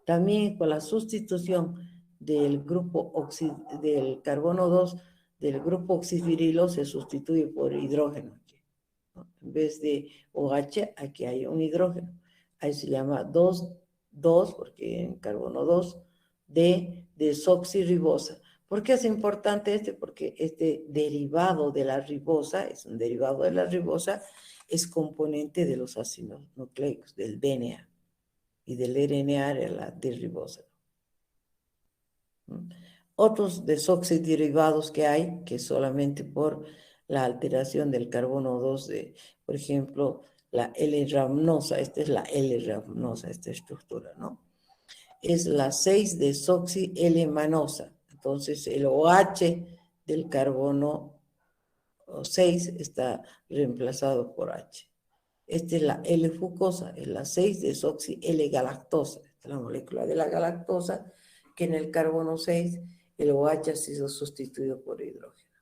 También con la sustitución del grupo del carbono 2 del grupo oxidrilo se sustituye por hidrógeno. ¿No? En vez de OH, aquí hay un hidrógeno. Ahí se llama 2 porque en carbono 2, de desoxirribosa. ¿Por qué es importante Porque este derivado de la ribosa, es un derivado de la ribosa, es componente de los ácidos nucleicos, del DNA y del RNA de la ribosa. Otros desoxiderivados que hay, que solamente por la alteración del carbono 2, por ejemplo, la L-ramnosa, esta es la L-ramnosa, esta estructura, ¿no? Es la 6-desoxi-L-manosa. Entonces, el OH del carbono 6 está reemplazado por H. Esta es la L-fucosa, es la 6-desoxi-L-galactosa. Esta es la molécula de la galactosa, que en el carbono 6 el OH ha sido sustituido por hidrógeno.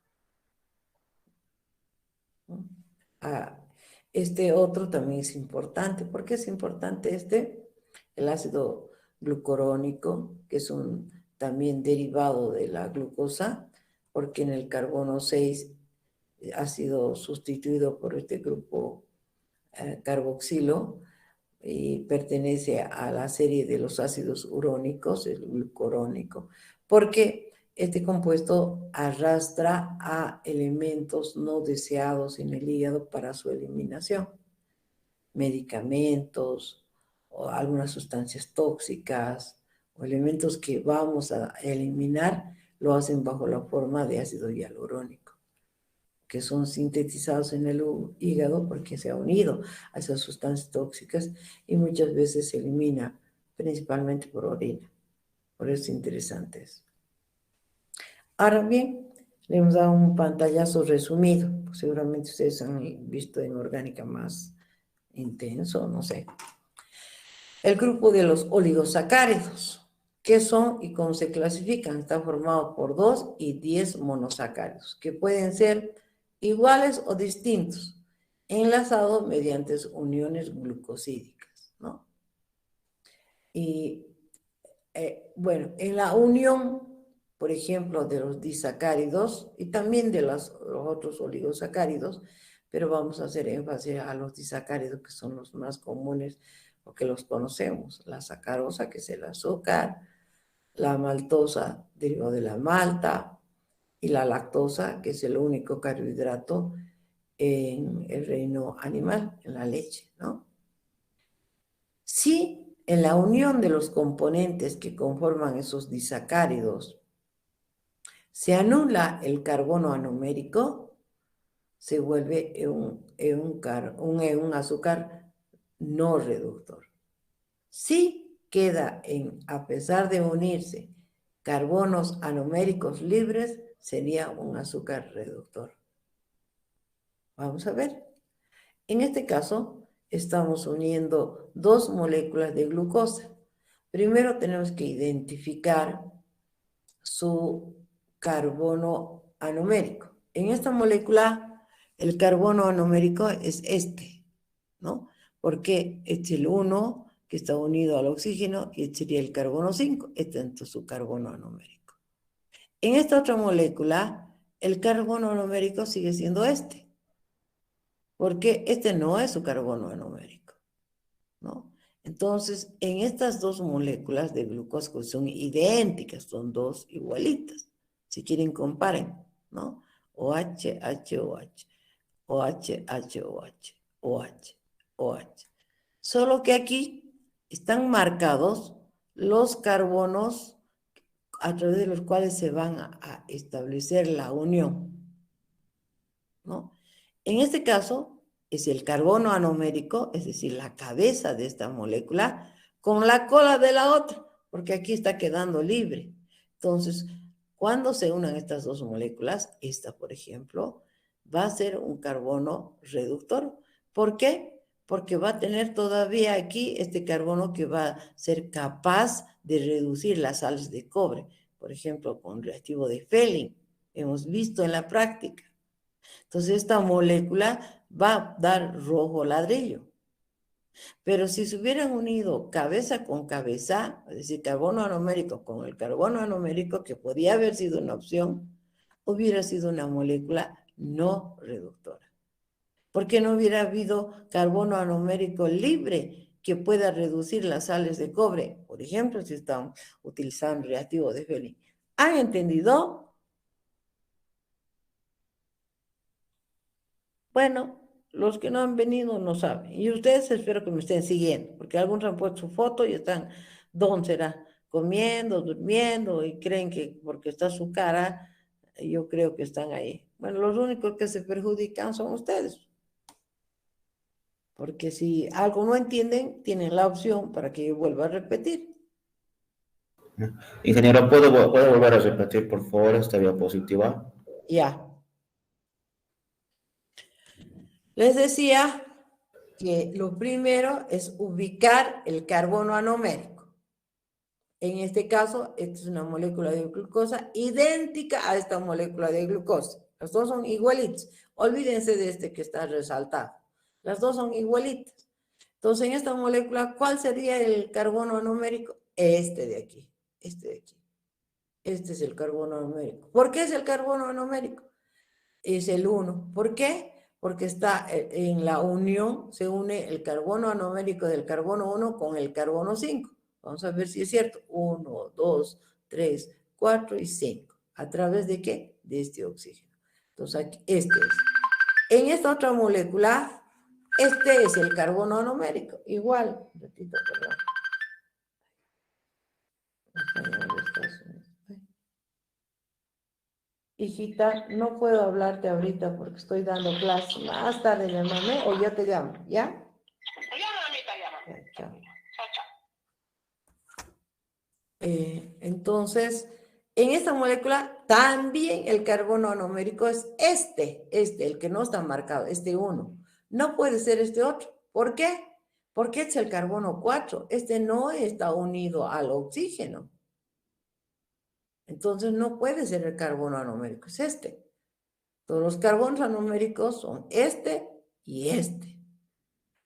Este otro también es importante. ¿Por qué es importante el ácido glucurónico, que es también derivado de la glucosa, porque en el carbono 6 ha sido sustituido por este grupo carboxilo y pertenece a la serie de los ácidos urónicos, el glucurónico, porque este compuesto arrastra a elementos no deseados en el hígado para su eliminación. Medicamentos o algunas sustancias tóxicas o elementos que vamos a eliminar lo hacen bajo la forma de ácido hialurónico, que son sintetizados en el hígado porque se ha unido a esas sustancias tóxicas y muchas veces se elimina principalmente por orina. Por eso es interesante eso. Ahora bien, le hemos dado un pantallazo resumido. Seguramente ustedes han visto en orgánica más intenso, no sé. El grupo de los oligosacáridos. ¿Qué son y cómo se clasifican? Están formados por 2 y 10 monosacáridos, que pueden ser iguales o distintos, enlazados mediante uniones glucosídicas, ¿no? Y bueno, en la unión, por ejemplo, de los disacáridos y también de los otros oligosacáridos, pero vamos a hacer énfasis a los disacáridos que son los más comunes o que los conocemos. La sacarosa, que es el azúcar, la maltosa derivado de la malta y la lactosa, que es el único carbohidrato en el reino animal, en la leche, ¿no? Si en la unión de los componentes que conforman esos disacáridos se anula el carbono anomérico, se vuelve un azúcar no reductor. Si queda a pesar de unirse, carbonos anoméricos libres, sería un azúcar reductor. Vamos a ver. En este caso, estamos uniendo dos moléculas de glucosa. Primero tenemos que identificar su carbono anomérico. En esta molécula, el carbono anomérico es este, ¿no? Porque este es el 1 que está unido al oxígeno y este sería el carbono 5, este es su carbono anomérico. En esta otra molécula, el carbono anomérico sigue siendo este, porque este no es su carbono anomérico, ¿no? Entonces, en estas dos moléculas de glucosa que son idénticas, son dos igualitas. Si quieren, comparen, ¿no? OH, HOH, OH, HOH, OH, OH. Solo que aquí están marcados los carbonos a través de los cuales se van a establecer la unión, ¿no? En este caso, es el carbono anomérico, es decir, la cabeza de esta molécula, con la cola de la otra, porque aquí está quedando libre. Entonces, cuando se unan estas dos moléculas, esta, por ejemplo, va a ser un carbono reductor. ¿Por qué? Porque va a tener todavía aquí este carbono que va a ser capaz de reducir las sales de cobre. Por ejemplo, con reactivo de Fehling, hemos visto en la práctica. Entonces, esta molécula va a dar rojo ladrillo. Pero si se hubieran unido cabeza con cabeza, es decir, carbono anomérico con el carbono anomérico, que podía haber sido una opción, hubiera sido una molécula no reductora. Porque no hubiera habido carbono anomérico libre que pueda reducir las sales de cobre, por ejemplo, si estamos utilizando reactivo de Fehling. ¿Han entendido? Bueno, los que no han venido no saben. Y ustedes espero que me estén siguiendo, porque algunos han puesto su foto y están, ¿dónde será? Comiendo, durmiendo, y creen que porque está su cara, yo creo que están ahí. Bueno, los únicos que se perjudican son ustedes. Porque si algo no entienden, tienen la opción para que yo vuelva a repetir. Ingeniero, ¿puedo volver a repetir, por favor, esta diapositiva? Ya. Les decía que lo primero es ubicar el carbono anomérico. En este caso, esta es una molécula de glucosa idéntica a esta molécula de glucosa. Las dos son igualitas. Olvídense de este que está resaltado. Las dos son igualitas. Entonces, en esta molécula, ¿cuál sería el carbono anomérico? Este de aquí. Este de aquí. Este es el carbono anomérico. ¿Por qué es el carbono anomérico? Es el 1. ¿Por qué? Porque está en la unión, se une el carbono anomérico del carbono 1 con el carbono 5. Vamos a ver si es cierto. 1, 2, 3, 4 y 5. ¿A través de qué? De este oxígeno. Entonces, aquí, este es. En esta otra molécula, este es el carbono anomérico. Igual. Un ratito, perdón. Hijita, no puedo hablarte ahorita porque estoy dando clase. Más tarde llámame o yo te llamo, ¿ya? Llama, mamita, llama. Ya, chao. Chao, chao. Entonces, en esta molécula también el carbono anomérico es este, el que no está marcado, este 1. No puede ser este otro. ¿Por qué? Porque este es el carbono 4. Este no está unido al oxígeno. Entonces no puede ser el carbono anomérico, es este. Todos los carbonos anoméricos son este y este.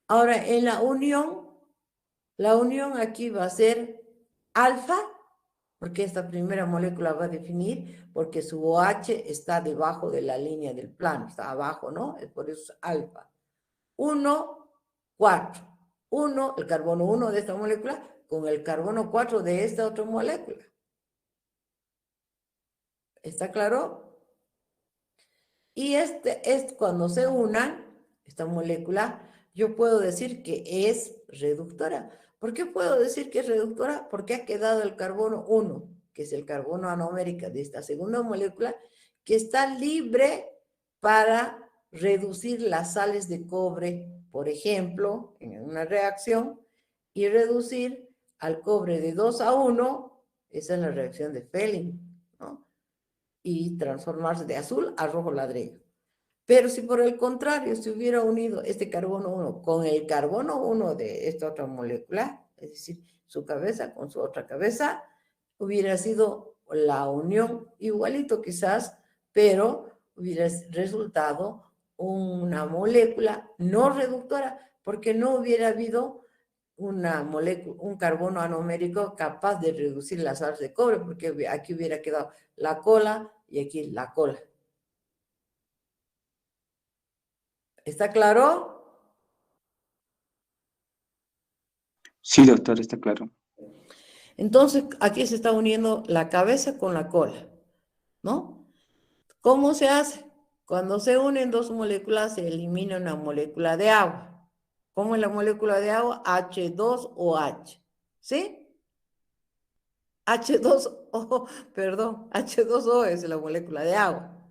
Ahora, en la unión La unión aquí va a ser alfa, porque esta primera molécula va a definir, porque su OH está debajo de la línea del plano, está abajo, ¿no? Por eso es alfa. 1, 4. 1, el carbono 1 de esta molécula con el carbono 4 de esta otra molécula. ¿Está claro? Y cuando se unan, esta molécula, yo puedo decir que es reductora. ¿Por qué puedo decir que es reductora? Porque ha quedado el carbono 1, que es el carbono anomérica de esta segunda molécula, que está libre para reducir las sales de cobre, por ejemplo, en una reacción, y reducir al cobre de 2 a 1, esa es la reacción de Fehling, ¿no? Y transformarse de azul a rojo ladrillo. Pero si por el contrario se hubiera unido este carbono 1 con el carbono 1 de esta otra molécula, es decir, su cabeza con su otra cabeza, hubiera sido la unión igualito quizás, pero hubiera resultado una molécula no reductora, porque no hubiera habido una molécula, un carbono anomérico capaz de reducir las sales de cobre, porque aquí hubiera quedado la cola y aquí la cola. ¿Está claro? Sí, doctor, está claro. Entonces, aquí se está uniendo la cabeza con la cola, ¿no? ¿Cómo se hace? Cuando se unen dos moléculas, se elimina una molécula de agua. ¿Cómo es la molécula de agua? H2OH, ¿sí? H2O, perdón, H2O es la molécula de agua.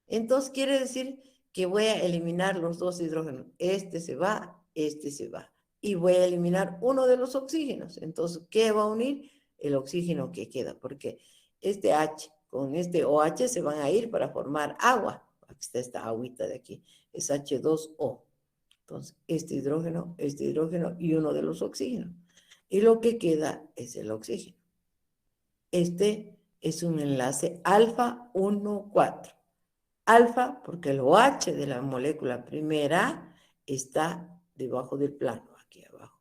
Entonces, quiere decir que voy a eliminar los dos hidrógenos. Este se va. Y voy a eliminar uno de los oxígenos. Entonces, ¿qué va a unir? El oxígeno que queda, porque este H con este OH se van a ir para formar agua. Aquí está esta agüita de aquí. Es H2O. Entonces, este hidrógeno y uno de los oxígenos. Y lo que queda es el oxígeno. Este es un enlace alfa 1,4. Alfa, porque el OH de la molécula primera está debajo del plano, aquí abajo.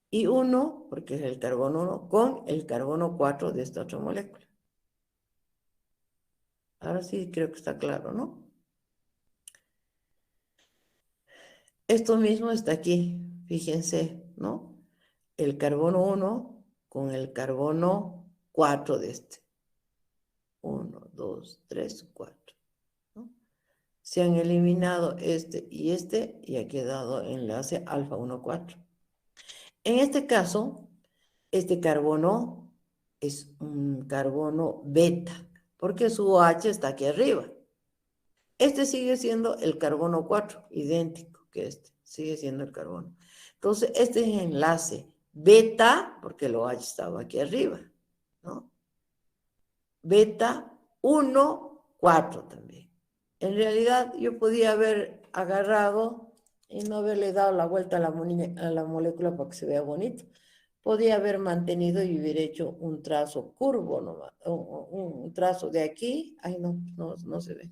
Y 1, porque es el carbono 1 con el carbono 4 de esta otra molécula. Ahora sí creo que está claro, ¿no? Esto mismo está aquí, fíjense, ¿no? El carbono 1 con el carbono 4 de este. 1, 2, 3, 4. ¿No? Se han eliminado este y ha quedado enlace alfa 1,4. En este caso, este carbono es un carbono beta, porque su OH está aquí arriba. Este sigue siendo el carbono 4, idéntico que este, sigue siendo el carbono. Entonces, este es enlace beta, porque el OH estaba aquí arriba, ¿no? Beta 1,4 también. En realidad, yo podía haber agarrado y no haberle dado la vuelta a la molécula para que se vea bonito. Podía haber mantenido y hubiera hecho un trazo curvo nomás, un trazo de aquí, ay no se ve,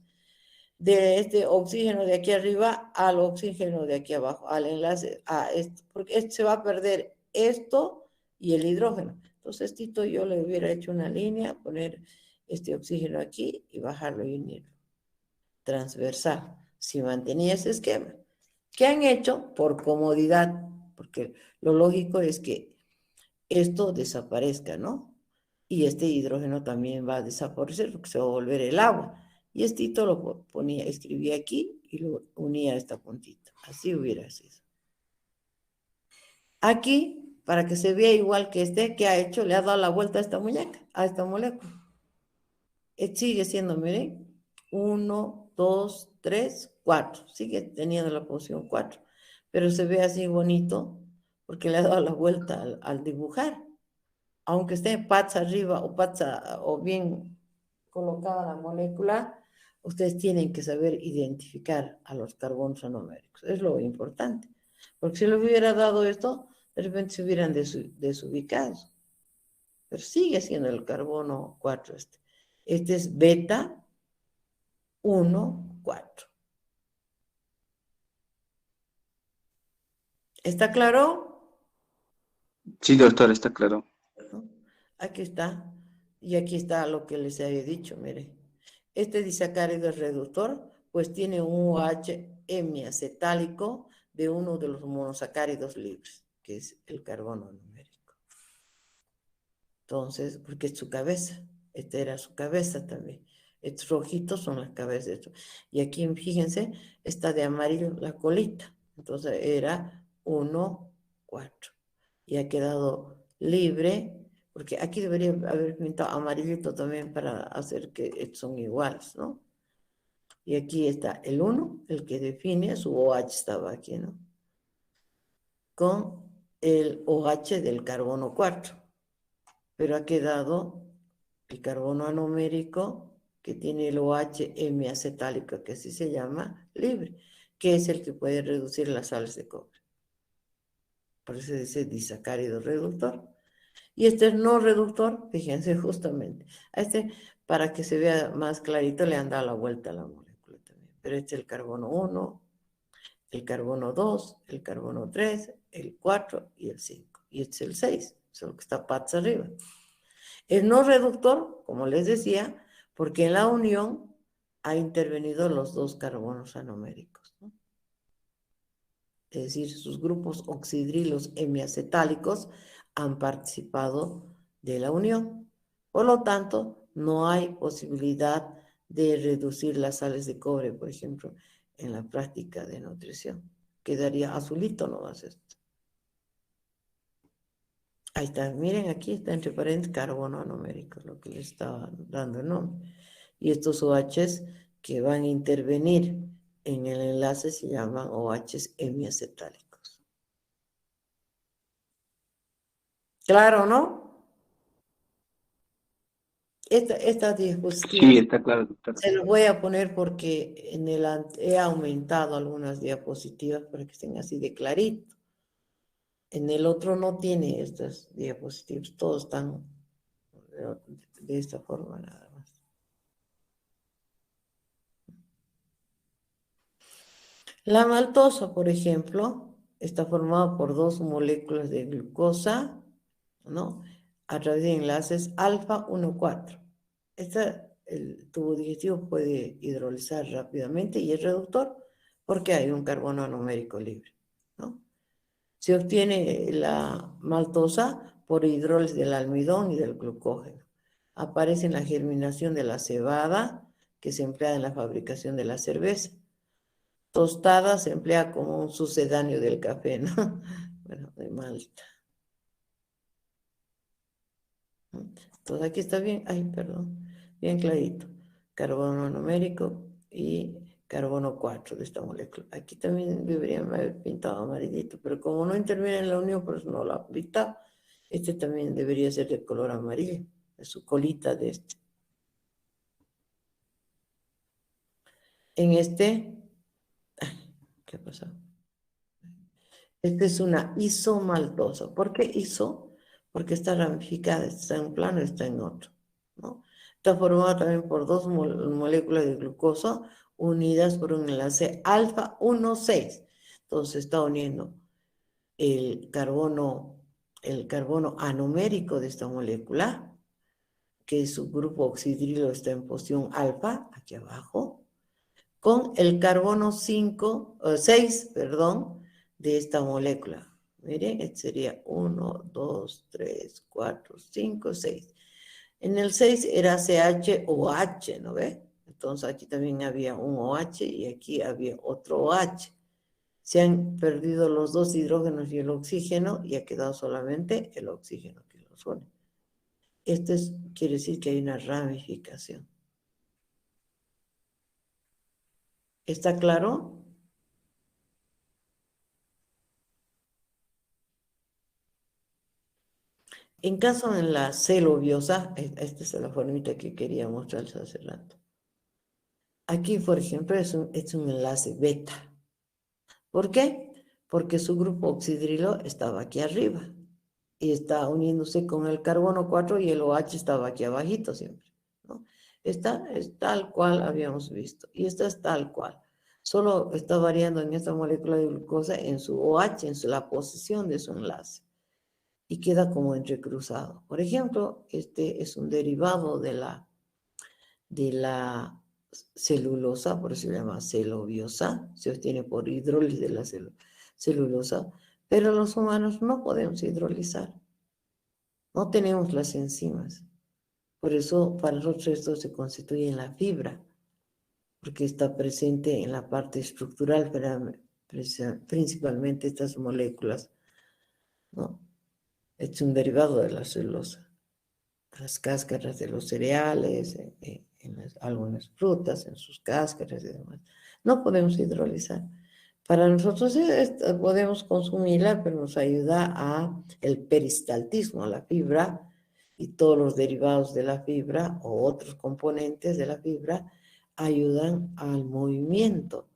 de este oxígeno de aquí arriba al oxígeno de aquí abajo, al enlace a esto, porque se va a perder esto y el hidrógeno. Entonces, yo le hubiera hecho una línea, poner este oxígeno aquí y bajarlo y unirlo. Transversal, si mantenía ese esquema. ¿Qué han hecho? Por comodidad, porque lo lógico es que esto desaparezca, ¿no? Y este hidrógeno también va a desaparecer porque se va a volver el agua. Y lo escribía aquí y lo unía a esta puntita. Así hubiera sido. Aquí, para que se vea igual que ¿qué ha hecho? Le ha dado la vuelta a esta muñeca, a esta molécula. Sigue siendo, miren, 1, 2, 3, 4. Sigue teniendo la posición 4. Pero se ve así bonito porque le ha dado la vuelta al dibujar. Aunque esté patas arriba o bien colocada la molécula, ustedes tienen que saber identificar a los carbonos anoméricos. Es lo importante. Porque si le hubiera dado esto, de repente se hubieran desubicado. Pero sigue siendo el carbono 4 este. Este es beta 1,4. ¿Está claro? Sí, doctor, está claro. ¿no? Aquí está. Y aquí está lo que les había dicho, mire. Este disacárido es reductor, pues tiene un OH hemiacetálico de uno de los monosacáridos libres, que es el carbono numérico. Entonces, porque es su cabeza. Esta era su cabeza también. Estos rojitos son las cabezas. Y aquí, fíjense, está de amarillo la colita. Entonces era 1, 4. Y ha quedado libre, porque aquí debería haber pintado amarillito también para hacer que son iguales, ¿no? Y aquí está el 1, el que define, su OH estaba aquí, ¿no? Con el OH del carbono 4. Pero ha quedado el carbono anomérico que tiene el OH hemiacetálico, que así se llama, libre, que es el que puede reducir las sales de cobre. Por eso dice disacárido reductor. Y este es no reductor, fíjense justamente. A este, para que se vea más clarito, le han dado la vuelta a la molécula también. Pero este es el carbono 1, el carbono 2, el carbono 3, el 4 y el 5. Y este es el 6, solo que está patas arriba. Es no reductor, como les decía, porque en la unión ha intervenido los dos carbonos anoméricos, ¿no? Es decir, sus grupos oxidrilos hemiacetálicos han participado de la unión. Por lo tanto, no hay posibilidad de reducir las sales de cobre, por ejemplo, en la práctica de nutrición. Quedaría azulito nomás esto. Ahí está, miren, aquí está entre paréntesis carbono anomérico, lo que le estaba dando el nombre. Y estos OHs que van a intervenir en el enlace se llaman OHs hemiacetálicos. Claro, ¿no? Esta diapositiva Sí, está claro, doctor. se los voy a poner porque he aumentado algunas diapositivas para que estén así de clarito. En el otro no tiene estas diapositivas, todos están de esta forma nada más. La maltosa, por ejemplo, está formada por dos moléculas de glucosa, ¿no? A través de enlaces alfa 1,4. El tubo digestivo puede hidrolizar rápidamente y es reductor porque hay un carbono anomérico libre, ¿no? Se obtiene la maltosa por hidrólisis del almidón y del glucógeno. Aparece en la germinación de la cebada, que se emplea en la fabricación de la cerveza. Tostada se emplea como un sucedáneo del café, ¿no? Bueno, de Malta. Entonces aquí está bien, ay, perdón, bien clarito. Carbono numérico y carbono 4 de esta molécula. Aquí también deberían haber pintado amarillito, pero como no interviene en la unión, pues no lo han pintado. Este también debería ser de color amarillo, es su colita de este. En este, ¿qué pasó? Esta es una isomaltosa. ¿Por qué iso? Porque está ramificada, está en un plano y está en otro, ¿no? Está formada también por dos moléculas de glucosa unidas por un enlace alfa 1,6. Entonces está uniendo el carbono anomérico de esta molécula, que su grupo oxidrilo está en posición alfa, aquí abajo, con el carbono 6, perdón, de esta molécula. Miren, este sería 1, 2, 3, 4, 5, 6. En el 6 era CH-OH, ¿no ve? Entonces aquí también había un OH y aquí había otro OH. Se han perdido los dos hidrógenos y el oxígeno y ha quedado solamente el oxígeno que los une. Esto quiere decir que hay una ramificación. ¿Está claro? En caso de la celobiosa, esta es la formita que quería mostrarles hace rato. Aquí, por ejemplo, es un enlace beta. ¿Por qué? Porque su grupo oxidrilo estaba aquí arriba y está uniéndose con el carbono 4 y el OH estaba aquí abajito siempre, ¿no? Esta es tal cual habíamos visto y esta es tal cual. Solo está variando en esta molécula de glucosa en su OH, la posición de su enlace. y queda como entrecruzado. Por ejemplo, este es un derivado de la celulosa, por eso se llama celobiosa, se obtiene por hidrólisis de la celulosa, pero los humanos no podemos hidrolizar, no tenemos las enzimas. Por eso para nosotros esto se constituye en la fibra, porque está presente en la parte estructural, pero principalmente estas moléculas, ¿no? Es un derivado de la celulosa. Las cáscaras de los cereales, algunas frutas, en sus cáscaras y demás. No podemos hidrolizar. Para nosotros podemos consumirla, pero nos ayuda a el peristaltismo, la fibra y todos los derivados de la fibra o otros componentes de la fibra ayudan al movimiento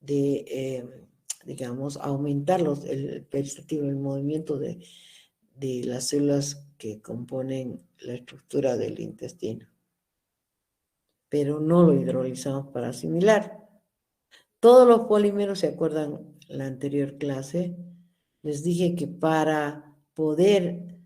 de, digamos, aumentar el peristaltismo, el movimiento de las células que componen la estructura del intestino. Pero no lo hidrolizamos para asimilar. Todos los polímeros, ¿se acuerdan la anterior clase? Les dije que para poder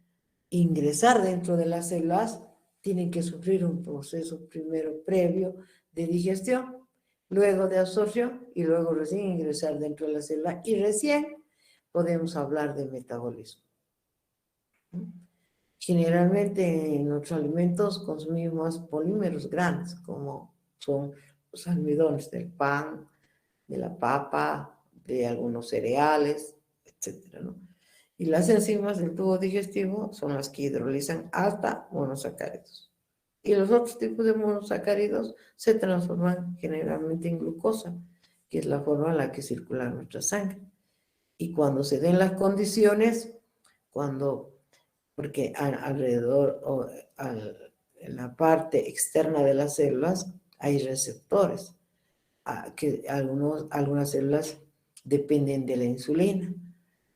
ingresar dentro de las células tienen que sufrir un proceso primero previo de digestión, luego de absorción y luego recién ingresar dentro de la célula y recién podemos hablar de metabolismo. Generalmente en nuestros alimentos consumimos polímeros grandes, como son los almidones del pan, de la papa, de algunos cereales, etc., ¿no? Y las enzimas del tubo digestivo son las que hidrolizan hasta monosacáridos. Y los otros tipos de monosacáridos se transforman generalmente en glucosa, que es la forma en la que circula nuestra sangre. Y cuando se den las condiciones, porque alrededor o en la parte externa de las células hay receptores, que algunas células dependen de la insulina,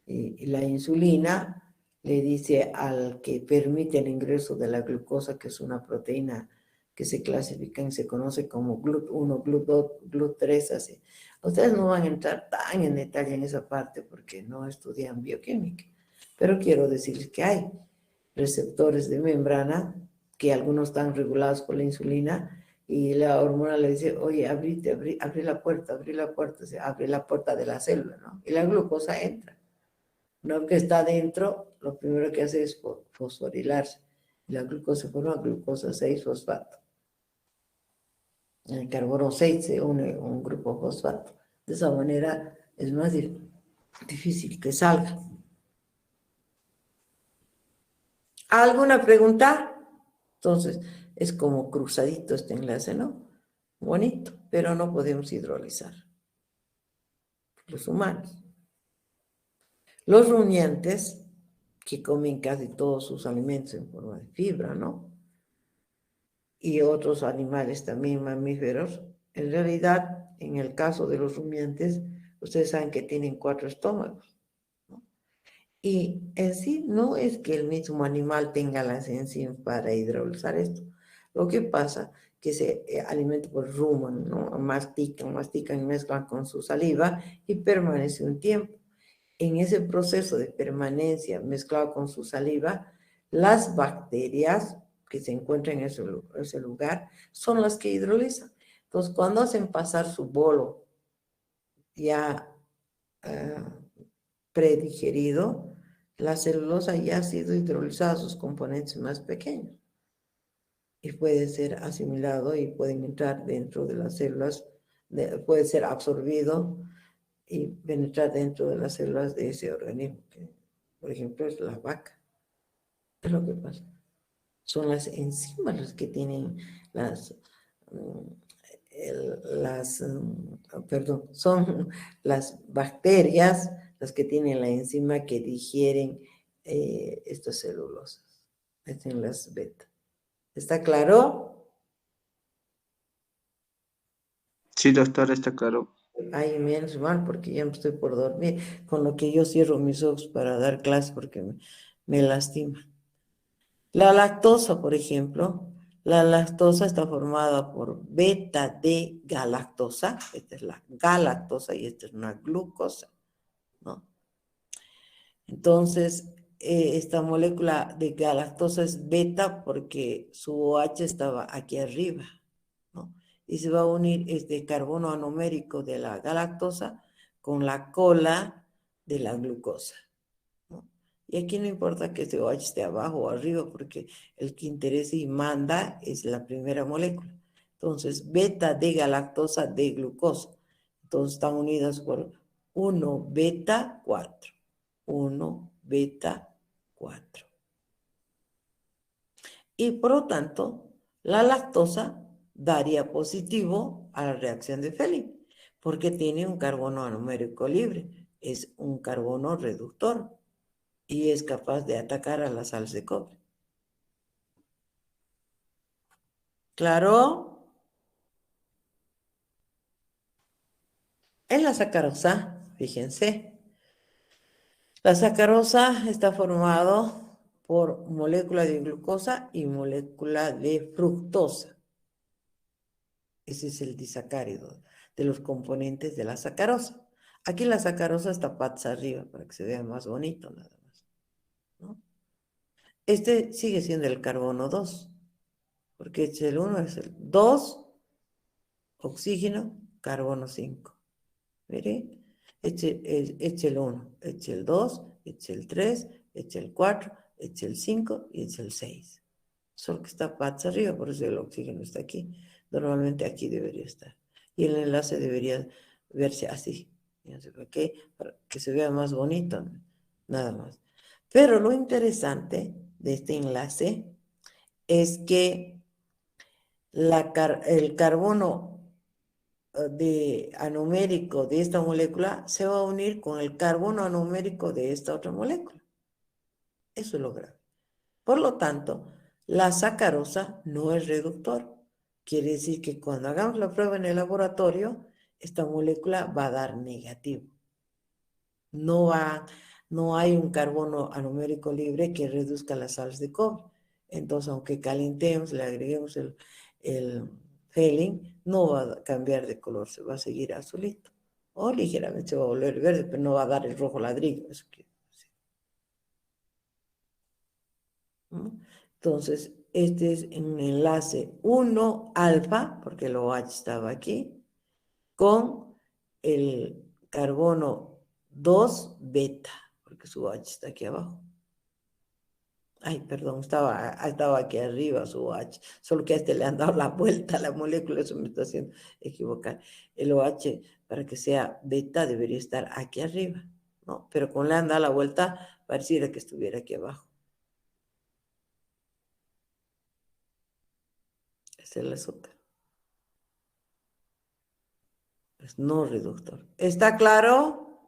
y la insulina le dice al que permite el ingreso de la glucosa, que es una proteína que se clasifica y se conoce como GLUT1, GLUT2, GLUT3, así. Ustedes no van a entrar tan en detalle en esa parte porque no estudian bioquímica, pero quiero decirles que hay receptores de membrana, que algunos están regulados por la insulina, y la hormona le dice, oye, abrí la puerta, se abre la puerta de la célula, ¿no? Y la glucosa entra. No, que está dentro, lo primero que hace es fosforilarse. Y la glucosa forma glucosa 6-fosfato. En el carbono 6 se une un grupo fosfato. De esa manera es más difícil que salga. ¿Alguna pregunta? Entonces, es como cruzadito este enlace, ¿no? Bonito, pero no podemos hidrolizar. Los humanos. Los rumiantes, que comen casi todos sus alimentos en forma de fibra, ¿no? Y otros animales también mamíferos, en realidad, en el caso de los rumiantes, ustedes saben que tienen 4 estómagos, ¿no? Y en sí no es que el mismo animal tenga las enzimas para hidrolizar esto. Lo que pasa que se alimenta por rumen, ¿no? Mastican y mezclan con su saliva y permanece un tiempo. En ese proceso de permanencia mezclado con su saliva, las bacterias que se encuentran en ese lugar son las que hidrolizan. Entonces, cuando hacen pasar su bolo ya predigerido, la celulosa ya ha sido hidrolizada a sus componentes más pequeños y puede ser asimilado y pueden entrar dentro de las células, puede ser absorbido y penetrar dentro de las células de ese organismo, que por ejemplo es la vaca. Es lo que pasa. Son las enzimas las que tienen son las bacterias las que tienen la enzima que digieren estas celulosas, en las beta. ¿Está claro? Sí, doctor, está claro. Ay, menos mal, porque ya me estoy por dormir, con lo que yo cierro mis ojos para dar clase porque me lastima. La lactosa, por ejemplo, la lactosa está formada por beta-D-galactosa, esta es la galactosa y esta es una glucosa, ¿no? Entonces, esta molécula de galactosa es beta porque su OH estaba aquí arriba, ¿no? Y se va a unir este carbono anomérico de la galactosa con la cola de la glucosa, ¿no? Y aquí no importa que este OH esté abajo o arriba, porque el que interesa y manda es la primera molécula. Entonces, beta de galactosa de glucosa. Entonces, están unidas por 1 beta 4. 1 beta 4. Y por lo tanto, la lactosa daría positivo a la reacción de Fehling, porque tiene un carbono anomérico libre. Es un carbono reductor y es capaz de atacar a las sales de cobre. ¿Claro? En la sacarosa, fíjense, la sacarosa está formado por molécula de glucosa y molécula de fructosa. Ese es el disacárido de los componentes de la sacarosa. Aquí la sacarosa está patas arriba para que se vea más bonito nada más, ¿no? Este sigue siendo el carbono 2, porque el 1 es el 2, oxígeno, carbono 5. Mire, este es el 1, este es el 2, este es el 3, este es el 4, este es el 5 y este es el 6. Solo que está patas arriba, por eso el oxígeno está aquí. Normalmente aquí debería estar. Y el enlace debería verse así. No sé por qué, para que se vea más bonito, ¿no? Nada más. Pero lo interesante de este enlace es que el carbono anomérico de esta molécula se va a unir con el carbono anomérico de esta otra molécula. Eso es lo grave. Por lo tanto, la sacarosa no es reductor. Quiere decir que cuando hagamos la prueba en el laboratorio, esta molécula va a dar negativo. No hay un carbono anomérico libre que reduzca las sales de cobre. Entonces, aunque calentemos, le agreguemos el Fehling, no va a cambiar de color, se va a seguir azulito. O ligeramente se va a volver verde, pero no va a dar el rojo ladrillo. Eso quiere decir, ¿no? Entonces, este es un enlace 1 alfa, porque el OH estaba aquí, con el carbono 2 beta, porque su OH está aquí abajo. Ay, perdón, estaba aquí arriba su OH, solo que a este le han dado la vuelta a la molécula, eso me está haciendo equivocar. El OH, para que sea beta, debería estar aquí arriba, ¿no? Pero como le han dado la vuelta, pareciera que estuviera aquí abajo. Es el azúcar. Es no reductor. ¿Está claro?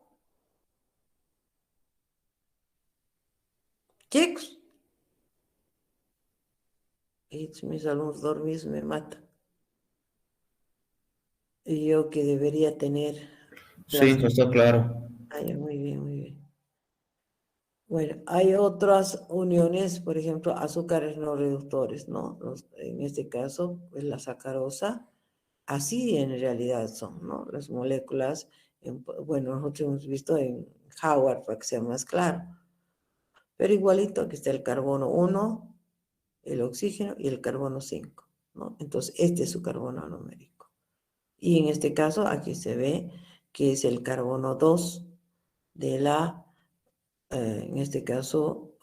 Chicos. Y mis alumnos dormidos me matan. Y yo que debería tener... Sí, eso está claro. Ay, muy bien, muy bien. Bueno, hay otras uniones, por ejemplo, azúcares no reductores, ¿no? En este caso, pues la sacarosa, así en realidad son, ¿no? Las moléculas, bueno, nosotros hemos visto en Howard para que sea más claro, pero igualito aquí está el carbono 1, el oxígeno y el carbono 5, ¿no? Entonces, este es su carbono anomérico. Y en este caso, aquí se ve que es el carbono 2 de la... en este caso,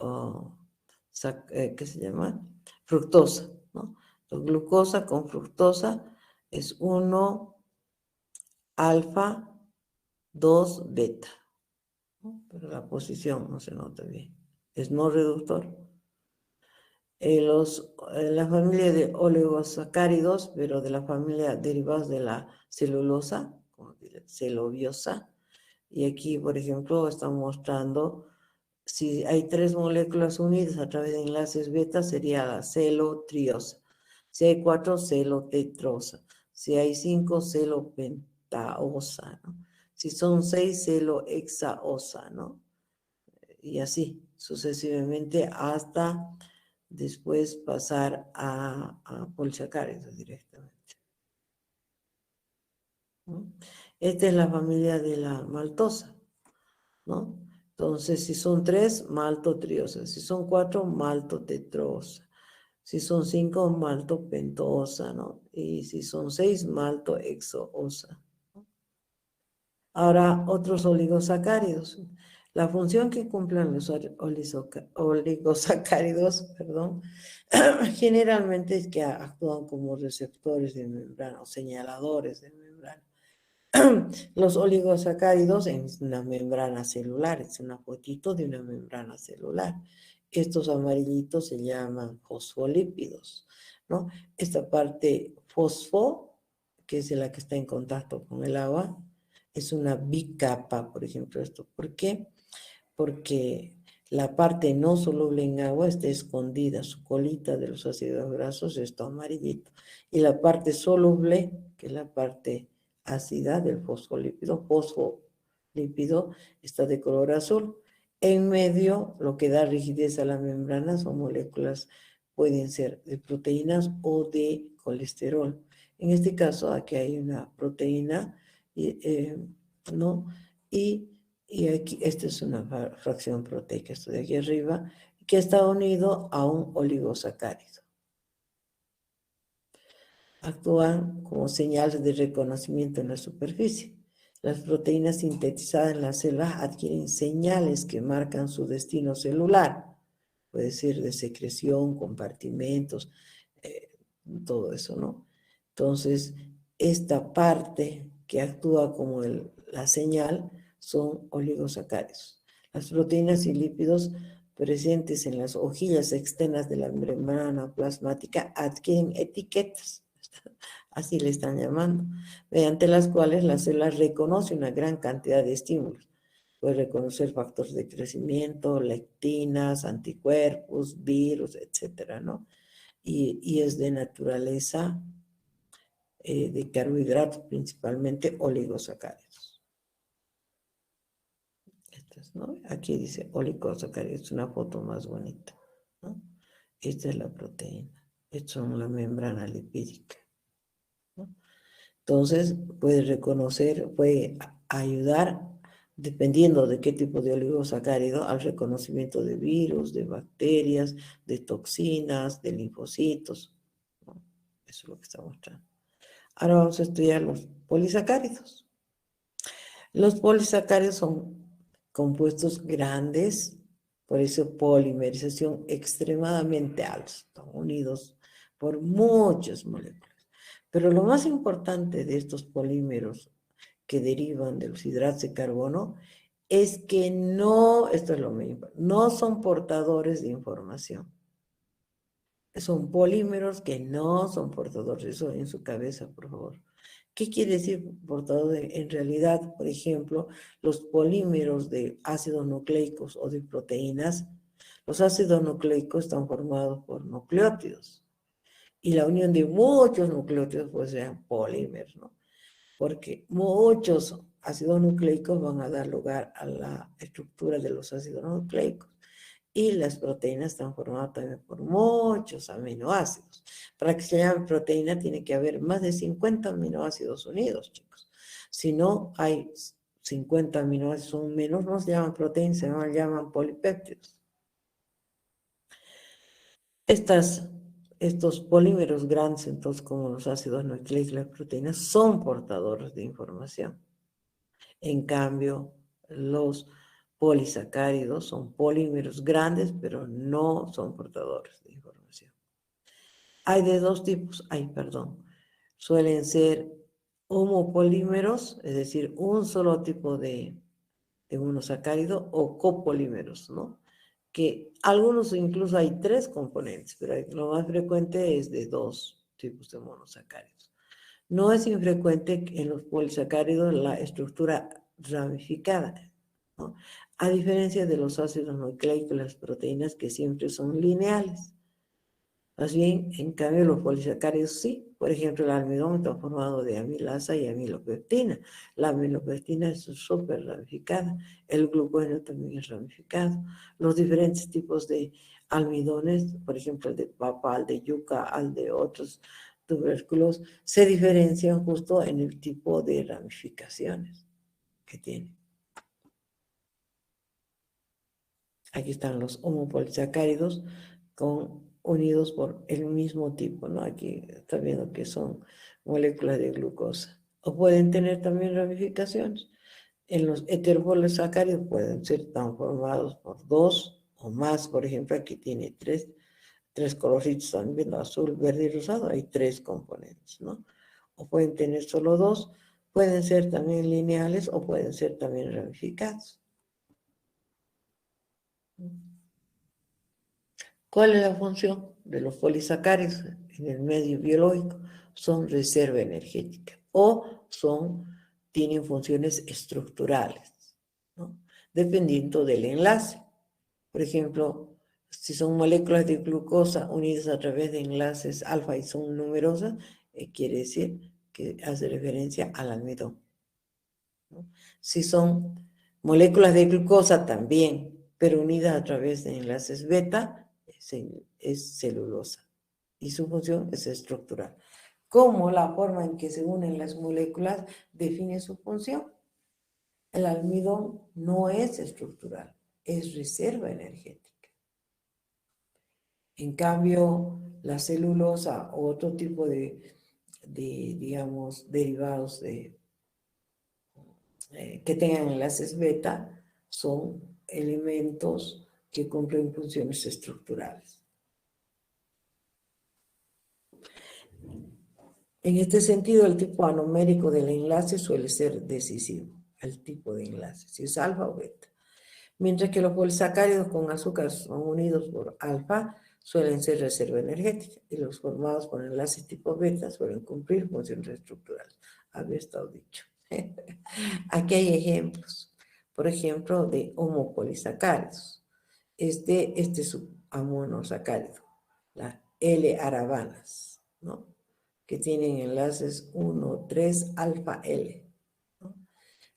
¿qué se llama? Fructosa, ¿no? Entonces, glucosa con fructosa es 1 alfa 2 beta, ¿no? Pero la posición no se nota bien. Es no reductor. La familia de oligosacáridos, pero de la familia derivados de la celulosa, como celobiosa. Y aquí, por ejemplo, están mostrando si hay 3 moléculas unidas a través de enlaces beta, sería la celotriosa. Si hay 4, celotetrosa. Si hay 5, celopentaosa, ¿no? Si son 6, celohexaosa, ¿no? Y así, sucesivamente, hasta después pasar a polisacáridos directamente, ¿no? Esta es la familia de la maltosa, ¿no? Entonces, si son 3, maltotriosa. Si son 4, maltotetrosa. Si son 5, maltopentosa, ¿no? Y si son 6, maltohexoosa. Ahora, otros oligosacáridos. La función que cumplen los oligosacáridos, perdón, generalmente es que actúan como receptores de membrana o señaladores de membrana. Los oligosacáridos en una membrana celular, es una fotito de una membrana celular. Estos amarillitos se llaman fosfolípidos, ¿no? Esta parte fosfo, que es la que está en contacto con el agua, es una bicapa, por ejemplo, esto. ¿Por qué? Porque la parte no soluble en agua está escondida, su colita de los ácidos grasos está amarillito. Y la parte soluble, que es la parte ácida del fosfolípido, está de color azul. En medio, lo que da rigidez a la membrana son moléculas, pueden ser de proteínas o de colesterol. En este caso, aquí hay una proteína, ¿no? Y aquí, esta es una fracción proteica, esto de aquí arriba, que está unido a un oligosacárido. Actúan como señales de reconocimiento en la superficie. Las proteínas sintetizadas en las células adquieren señales que marcan su destino celular. Puede ser de secreción, compartimentos, todo eso, ¿no? Entonces, esta parte que actúa como la señal son oligosacáridos. Las proteínas y lípidos presentes en las hojillas externas de la membrana plasmática adquieren etiquetas, así le están llamando, mediante las cuales la célula reconoce una gran cantidad de estímulos. Puede reconocer factores de crecimiento, lectinas, anticuerpos, virus, etcétera, ¿no? Y es de naturaleza de carbohidratos, principalmente oligosacáridos. ¿No? Aquí dice oligosacáridos, es una foto más bonita, ¿no? Esta es la proteína, esta es la membrana lipídica, ¿no? Entonces, puede reconocer, puede ayudar, dependiendo de qué tipo de oligosacárido, al reconocimiento de virus, de bacterias, de toxinas, de linfocitos, ¿no? Eso es lo que está mostrando. Ahora vamos a estudiar los polisacáridos. Los polisacáridos son compuestos grandes, por eso polimerización extremadamente alta, están unidos por muchas moléculas. Pero lo más importante de estos polímeros que derivan de los hidratos de carbono es que no, esto es lo mismo, no son portadores de información. Son polímeros que no son portadores, eso en su cabeza, por favor. ¿Qué quiere decir portador? En realidad, por ejemplo, los polímeros de ácidos nucleicos o de proteínas, los ácidos nucleicos están formados por nucleótidos. Y la unión de muchos nucleótidos pues sean polímeros, ¿no? Porque muchos ácidos nucleicos van a dar lugar a la estructura de los ácidos nucleicos. Y las proteínas están formadas también por muchos aminoácidos. Para que se llame proteína tiene que haber más de 50 aminoácidos unidos, chicos. Si no hay 50 aminoácidos o menos, no se llaman proteínas, se llaman polipéptidos. Estos polímeros grandes, entonces, como los ácidos nucleicos y las proteínas, son portadores de información. En cambio, los polisacáridos son polímeros grandes, pero no son portadores de información. Hay de dos tipos, suelen ser homopolímeros, es decir, un solo tipo de monosacárido, o copolímeros, ¿no? Que algunos incluso hay 3 componentes, pero lo más frecuente es de 2 tipos de monosacáridos. No es infrecuente en los polisacáridos la estructura ramificada, ¿no? A diferencia de los ácidos nucleicos y las proteínas que siempre son lineales. Más bien, en cambio, los polisacáridos sí. Por ejemplo, el almidón está formado de amilasa y amilopectina. La amilopectina es súper ramificada. El glucógeno también es ramificado. Los diferentes tipos de almidones, por ejemplo, el de papa, el de yuca, al de otros tubérculos, se diferencian justo en el tipo de ramificaciones que tienen. Aquí están los homopolisacáridos unidos por el mismo tipo, ¿no? Aquí está viendo que son moléculas de glucosa. O pueden tener también ramificaciones. En los heteropolisacáridos pueden ser tan formados por dos o más. Por ejemplo, aquí tiene tres colorcitos, están viendo azul, verde y rosado. Hay 3 componentes, ¿no? O pueden tener solo 2. Pueden ser también lineales o pueden ser también ramificados. ¿Cuál es la función de los polisacáridos en el medio biológico? Son reserva energética o tienen funciones estructurales, ¿no? Dependiendo del enlace. Por ejemplo, si son moléculas de glucosa unidas a través de enlaces alfa y son numerosas, quiere decir que hace referencia al almidón, ¿no? Si son moléculas de glucosa también, pero unidas a través de enlaces beta, es celulosa y su función es estructural. ¿Cómo la forma en que se unen las moléculas define su función? El almidón no es estructural, es reserva energética. En cambio, la celulosa o otro tipo de digamos, derivados que tengan enlaces beta son elementos que cumplen funciones estructurales. En este sentido, el tipo anomérico del enlace suele ser decisivo, el tipo de enlace, si es alfa o beta. Mientras que los polisacáridos con azúcar son unidos por alfa, suelen ser reserva energética, y los formados por enlaces tipo beta suelen cumplir funciones estructurales. Había estado dicho. Aquí hay ejemplos, por ejemplo, de homopolisacáridos. Este es su amonosacárido, la L-aravanas, ¿no? Que tienen enlaces 1, 3, alfa L, ¿no?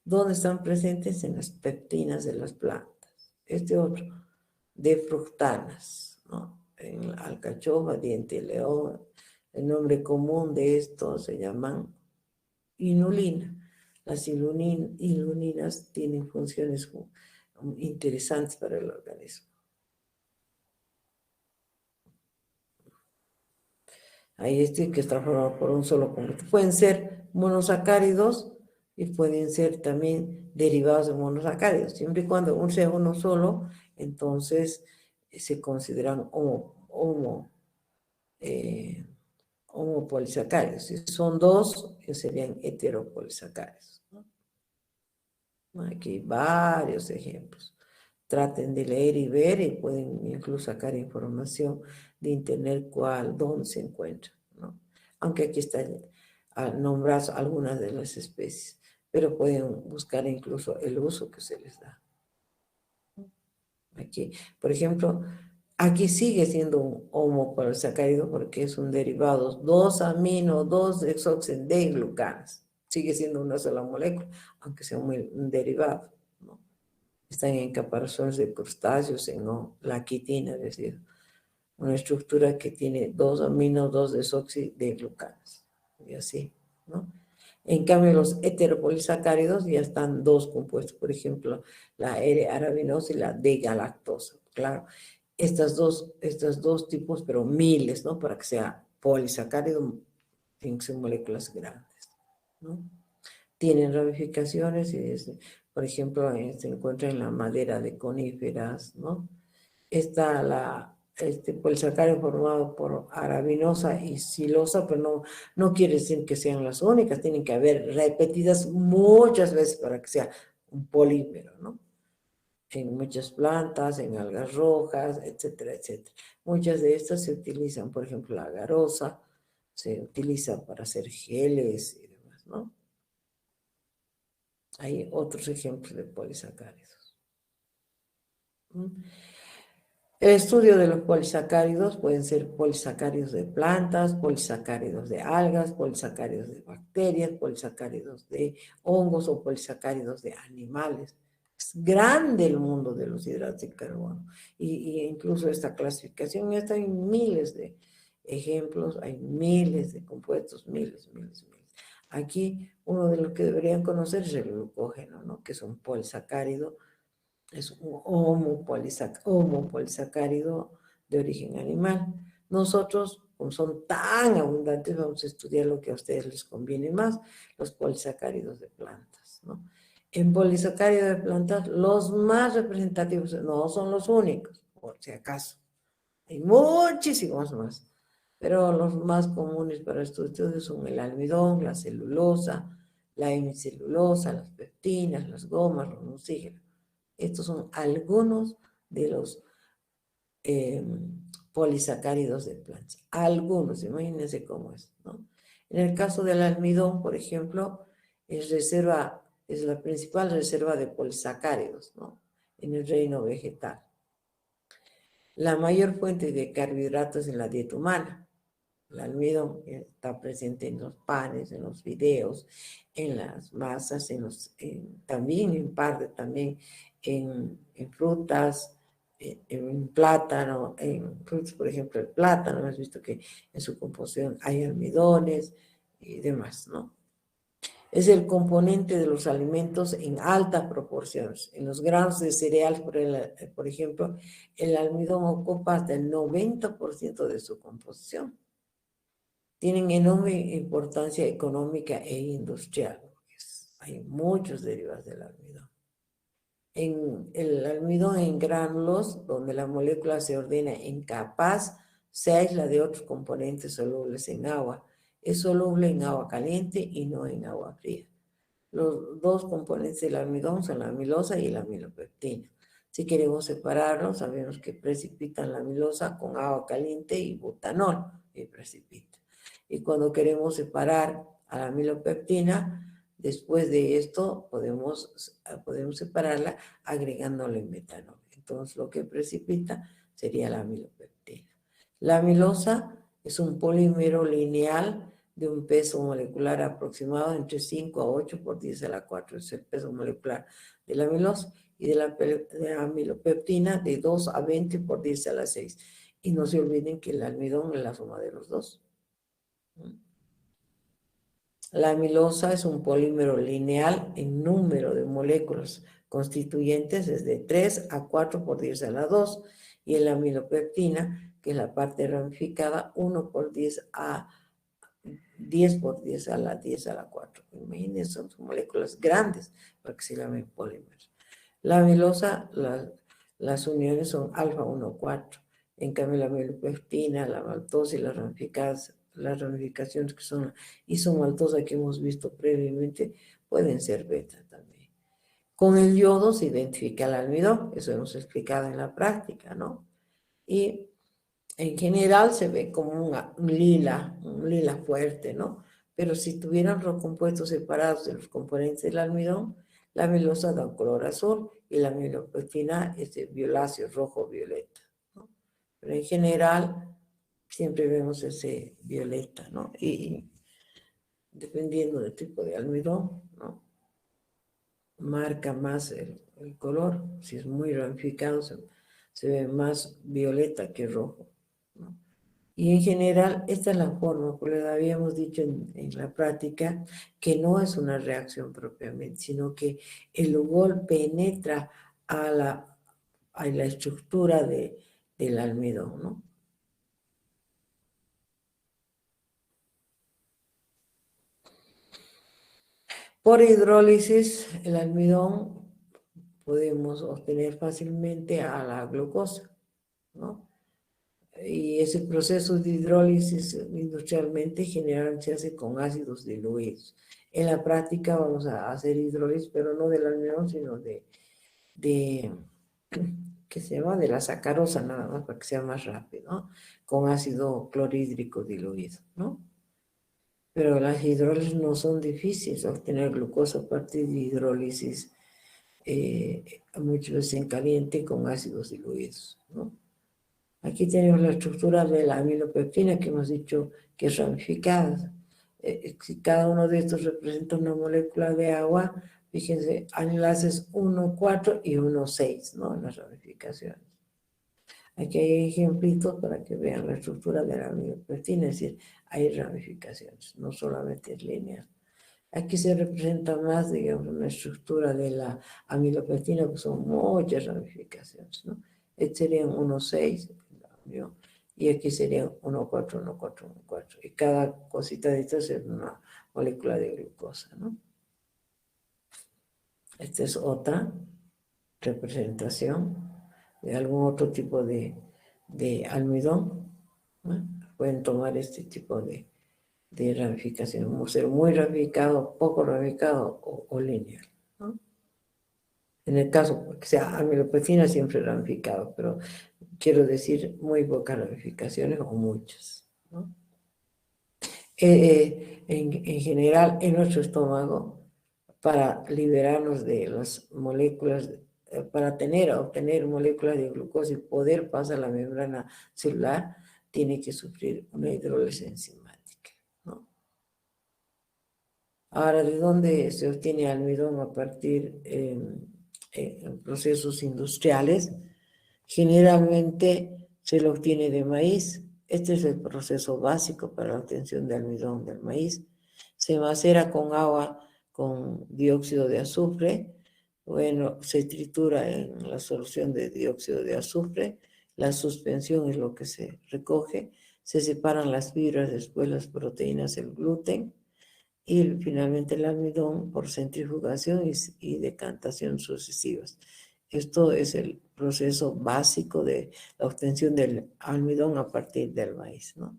Donde están presentes en las peptinas de las plantas. Este otro, de fructanas, ¿no? En la alcachofa, diente de león, el nombre común de esto se llaman inulina. Las ilulinas tienen funciones interesantes para el organismo. Ahí que está formado por un solo compuesto. Pueden ser monosacáridos y pueden ser también derivados de monosacáridos. Siempre y cuando sea uno solo, entonces se consideran homopolisacáridos. Si son 2, serían heteropolisacáridos, ¿no? Aquí hay varios ejemplos. Traten de leer y ver y pueden incluso sacar información de internet dónde se encuentra, ¿no? Aunque aquí están nombradas algunas de las especies, pero pueden buscar incluso el uso que se les da. Aquí, por ejemplo, aquí sigue siendo un homopolisacárido porque es un derivado 2-amino-2-desoxideglucanas. Sigue siendo una sola molécula, aunque sea un derivado, ¿no? Están en caparazones de crustáceos, en la quitina, es decir, una estructura que tiene 2-amino-2-desoxideglucanas, y así, ¿no? En cambio, los heteropolisacáridos ya están 2 compuestos, por ejemplo, la R-arabinosa y la D-galactosa. Claro, estos dos tipos, pero miles, ¿no? Para que sea polisacárido, tienen que ser moléculas grandes, ¿no? Tienen ramificaciones y, por ejemplo, se encuentra en la madera de coníferas, ¿no? Está polisacárido formado por arabinosa y silosa, pero no quiere decir que sean las únicas, tienen que haber repetidas muchas veces para que sea un polímero, ¿no? En muchas plantas, en algas rojas, etcétera, etcétera. Muchas de estas se utilizan, por ejemplo, la agarosa, se utiliza para hacer geles y demás, ¿no? Hay otros ejemplos de polisacáridos. El estudio de los polisacáridos pueden ser polisacáridos de plantas, polisacáridos de algas, polisacáridos de bacterias, polisacáridos de hongos o polisacáridos de animales. Es grande el mundo de los hidratos de carbono y incluso esta clasificación está en miles de ejemplos, hay miles de compuestos, miles. Aquí uno de los que deberían conocer es el glucógeno, ¿no? Que es un polisacárido Es un homopolisacárido de origen animal. Nosotros, como son tan abundantes, vamos a estudiar lo que a ustedes les conviene más, los polisacáridos de plantas, ¿no? En polisacáridos de plantas, los más representativos, no son los únicos, por si acaso. Hay muchísimos más, pero los más comunes para estos estudios son el almidón, la celulosa, la hemicelulosa, las pectinas, las gomas, los mucígenos. Estos son algunos de los polisacáridos de plantas. Algunos, imagínense cómo es, ¿no? En el caso del almidón, por ejemplo, es la principal reserva de polisacáridos, ¿no? En el reino vegetal. La mayor fuente de carbohidratos en la dieta humana. El almidón está presente en los panes, en los fideos, en las masas, también en parte, también en frutas, en plátano, en frutas, por ejemplo, el plátano, hemos visto que en su composición hay almidones y demás, ¿no? Es el componente de los alimentos en altas proporciones. En los granos de cereal, por ejemplo, el almidón ocupa hasta el 90% de su composición. Tienen enorme importancia económica e industrial. Hay muchos derivados del almidón. El almidón en gránulos, donde la molécula se ordena en capas, se aísla de otros componentes solubles en agua. Es soluble en agua caliente y no en agua fría. Los dos componentes del almidón son la amilosa y la amilopectina. Si queremos separarlos, sabemos que precipitan la amilosa con agua caliente y butanol, y precipita. Y cuando queremos separar a la amilopectina, después de esto podemos separarla agregándole metanol. Entonces lo que precipita sería la amilopectina. La amilosa es un polímero lineal de un peso molecular aproximado entre 5 a 8 por 10 a la 4. Es el peso molecular de la amilosa, y de la amilopectina de 2 a 20 por 10 a la 6. Y no se olviden que el almidón es la suma de los dos. La amilosa es un polímero lineal en número de moléculas constituyentes es de 3 a 4 por 10 a la 2, y la amilopectina, que es la parte ramificada, 1 por 10 a 10 por 10 a la 10 a la 4. Imagínense, son moléculas grandes para que se llamen polímeros. La amilosa, las uniones son alfa 1, 4. En cambio, la amilopectina, la maltosa y las ramificaciones que son isomaltosa que hemos visto previamente, pueden ser beta también. Con el yodo se identifica el almidón, eso hemos explicado en la práctica, ¿no? Y en general se ve como un lila fuerte, ¿no? Pero si tuvieran los compuestos separados de los componentes del almidón, la amilosa da un color azul y la amilopectina es de violáceo, rojo-violeta, ¿no? Pero en general siempre vemos ese violeta, ¿no? Y dependiendo del tipo de almidón, ¿no? Marca más el color. Si es muy ramificado, se ve más violeta que rojo, ¿no? Y en general, esta es la forma, como les habíamos dicho en la práctica, que no es una reacción propiamente, sino que el UGOL penetra a la estructura del almidón, ¿no? Por hidrólisis, el almidón podemos obtener fácilmente a la glucosa, ¿no? Y ese proceso de hidrólisis industrialmente generalmente se hace con ácidos diluidos. En la práctica vamos a hacer hidrólisis, pero no del almidón, sino ¿qué se llama? De la sacarosa, nada más, para que sea más rápido, ¿no? Con ácido clorhídrico diluido, ¿no? Pero las hidrólisis no son difíciles, obtener glucosa a partir de hidrólisis, muchas veces en caliente con ácidos diluidos, ¿no? Aquí tenemos la estructura de la amilopectina que hemos dicho que es ramificada. Si cada uno de estos representa una molécula de agua, fíjense, enlaces 1, 4 y 1, 6, ¿no? En las ramificaciones. Aquí hay ejemplitos para que vean la estructura de la amilopectina, es decir, hay ramificaciones, no solamente es lineal. Aquí se representa más, digamos, una estructura de la amilopectina, que son muchas ramificaciones, ¿no? Este serían 1,6, y aquí serían 1,4, 1,4, 1,4. Y cada cosita de estas es una molécula de glucosa, ¿no? Esta es otra representación de algún otro tipo de almidón, ¿no? Pueden tomar este tipo de ramificación, ser muy ramificado, poco ramificado o lineal, ¿no? En el caso que sea amilopectina, siempre ramificado, pero quiero decir muy pocas ramificaciones o muchas, ¿no? En general, en nuestro estómago, para liberarnos de las moléculas, para obtener moléculas de glucosa y poder pasar la membrana celular, tiene que sufrir una hidrólisis enzimática, ¿no? Ahora, ¿de dónde se obtiene almidón a partir en procesos industriales? Generalmente se lo obtiene de maíz. Este es el proceso básico para la obtención de almidón del maíz. Se macera con agua con dióxido de azufre. Bueno, se tritura en la solución de dióxido de azufre. La suspensión es lo que se recoge. Se separan las fibras, después las proteínas, el gluten. Y finalmente el almidón por centrifugación y decantación sucesivas. Esto es el proceso básico de la obtención del almidón a partir del maíz, ¿no?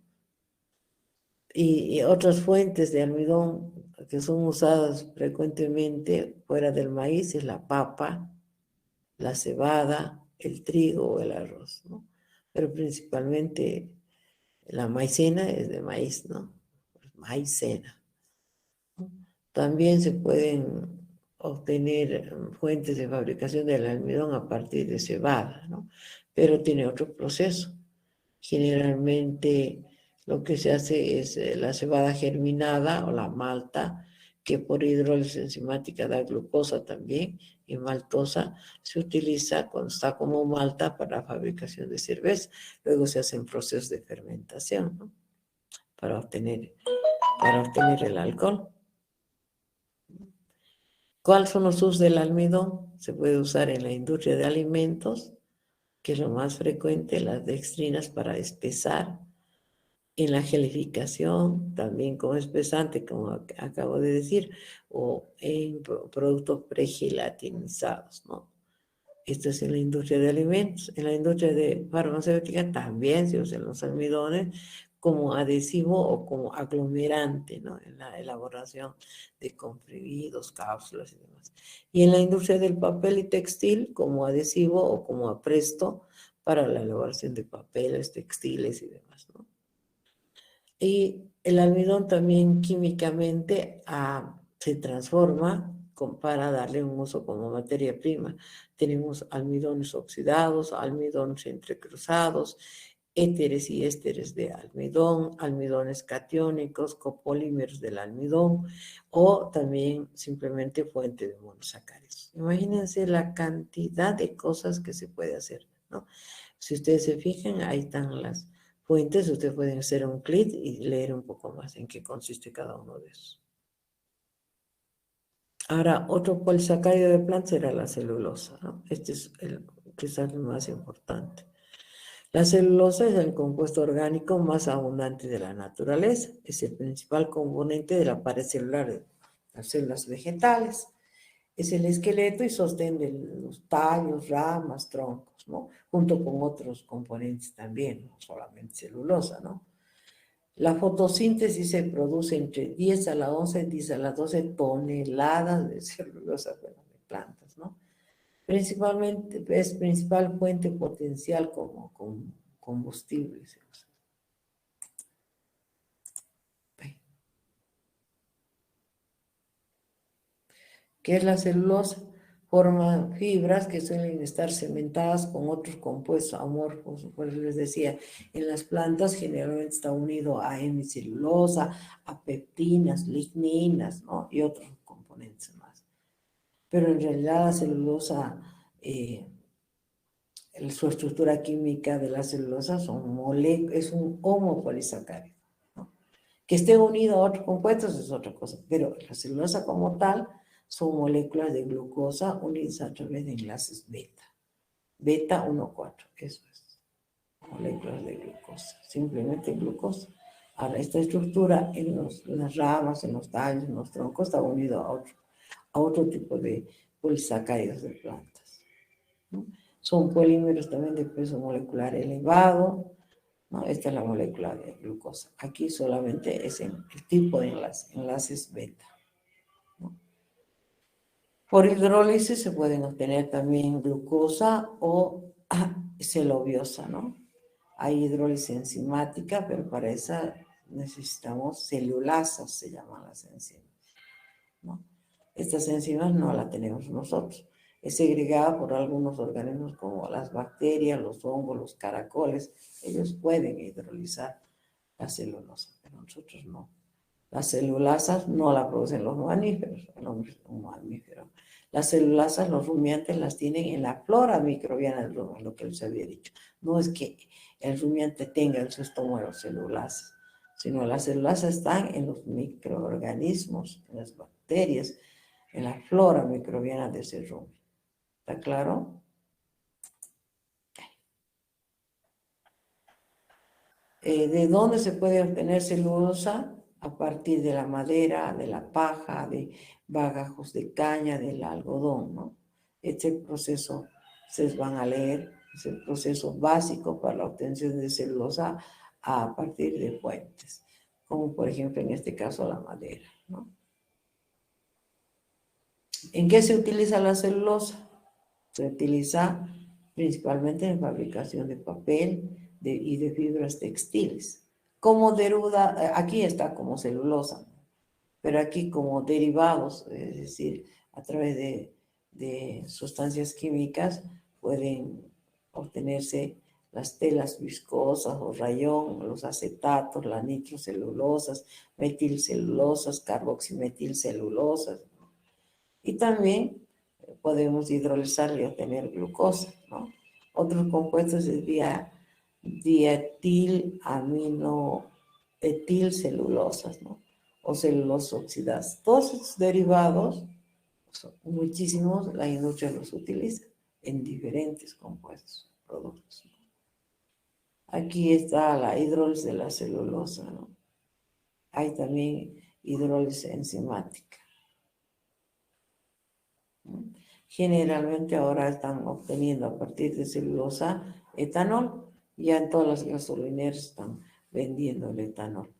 Y otras fuentes de almidón que son usadas frecuentemente fuera del maíz es la papa, la cebada, el trigo o el arroz, ¿no? Pero principalmente la maicena es de maíz, ¿no? Maicena. También se pueden obtener fuentes de fabricación del almidón a partir de cebada, ¿no? Pero tiene otro proceso. Generalmente lo que se hace es la cebada germinada o la malta, que por hidrólisis enzimática da glucosa también, y maltosa se utiliza cuando está como malta para la fabricación de cerveza. Luego se hacen procesos de fermentación, ¿no? Para obtener el alcohol. ¿Cuáles son los usos del almidón? Se puede usar en la industria de alimentos, que es lo más frecuente, las dextrinas para espesar, en la gelificación, también como espesante, como acabo de decir, o en productos pregelatinizados, ¿no? Esto es en la industria de alimentos. En la industria de farmacéutica también se usan los almidones como adhesivo o como aglomerante, ¿no? En la elaboración de comprimidos, cápsulas y demás. Y en la industria del papel y textil como adhesivo o como apresto para la elaboración de papeles, textiles y demás, ¿no? Y el almidón también químicamente se transforma para darle un uso como materia prima. Tenemos almidones oxidados, almidones entrecruzados, éteres y ésteres de almidón, almidones catiónicos, copolímeros del almidón o también simplemente fuente de monosacáridos. Imagínense la cantidad de cosas que se puede hacer, ¿no? Si ustedes se fijan, ahí están las fuentes. Ustedes pueden hacer un clic y leer un poco más en qué consiste cada uno de esos. Ahora, otro polisacárido de planta será la celulosa, ¿no? Este es quizás el más importante. La celulosa es el compuesto orgánico más abundante de la naturaleza. Es el principal componente de la pared celular de las células vegetales. Es el esqueleto y sostén de los tallos, ramas, troncos, ¿no? Junto con otros componentes también, no solamente celulosa, ¿no? La fotosíntesis se produce entre 10 a la 11 y 10 a la 12 toneladas de celulosa de plantas, ¿no? Principalmente es principal fuente potencial como combustible. ¿Qué es la celulosa? Forma fibras que suelen estar cementadas con otros compuestos amorfos. Por eso les decía, en las plantas generalmente está unido a hemicelulosa, a peptinas, ligninas, ¿no? Y otros componentes más. Pero en realidad la celulosa, su estructura química de la celulosa es un homopolisacárido, ¿no? Que esté unido a otros compuestos es otra cosa, pero la celulosa como tal son moléculas de glucosa unidas a través de enlaces beta. Beta 1,4, eso es. Moléculas de glucosa, simplemente glucosa. Ahora, esta estructura en las ramas, en los tallos, en los troncos, está unido a otro tipo de polisacáridos de plantas, ¿no? Son polímeros también de peso molecular elevado, ¿no? Esta es la molécula de glucosa. Aquí solamente es el tipo de enlaces beta, ¿no? Por hidrólisis se pueden obtener también glucosa o celobiosa, ¿no? Hay hidrólisis enzimática, pero para esa necesitamos celulasas, se llaman las enzimas, ¿no? Estas enzimas no las tenemos nosotros. Es segregada por algunos organismos como las bacterias, los hongos, los caracoles. Ellos pueden hidrolizar la celulosa, pero nosotros no. Las celulasas no las producen los mamíferos, el hombre es un mamífero. Las celulasas, los rumiantes las tienen en la flora microbiana del rumen, lo que les había dicho. No es que el rumiante tenga en su estómago celulasas, sino las celulasas están en los microorganismos, en las bacterias, en la flora microbiana de ese rumen. ¿Está claro? ¿De dónde se puede obtener celulosa? A partir de la madera, de la paja, de bagajos de caña, del algodón, ¿no? Este proceso, ustedes van a leer, es el proceso básico para la obtención de celulosa a partir de fuentes, como por ejemplo en este caso la madera, ¿no? ¿En qué se utiliza la celulosa? Se utiliza principalmente en fabricación de papel y de fibras textiles. Como deriva, aquí está como celulosa, pero aquí como derivados, es decir, a través de sustancias químicas pueden obtenerse las telas viscosas o rayón, los acetatos, las nitrocelulosas, metilcelulosas, carboximetilcelulosas, ¿no? Y también podemos hidrolizar y obtener glucosa, ¿no? Otros compuestos es dietilaminoetilcelulosas, ¿no? O celulosas oxidadas. Todos estos derivados, muchísimos, la industria los utiliza en diferentes compuestos, productos, ¿no? Aquí está la hidrólisis de la celulosa, ¿no? Hay también hidrólisis enzimática, ¿no? Generalmente ahora están obteniendo a partir de celulosa etanol. Ya en todas las gasolineras están vendiendo el etanol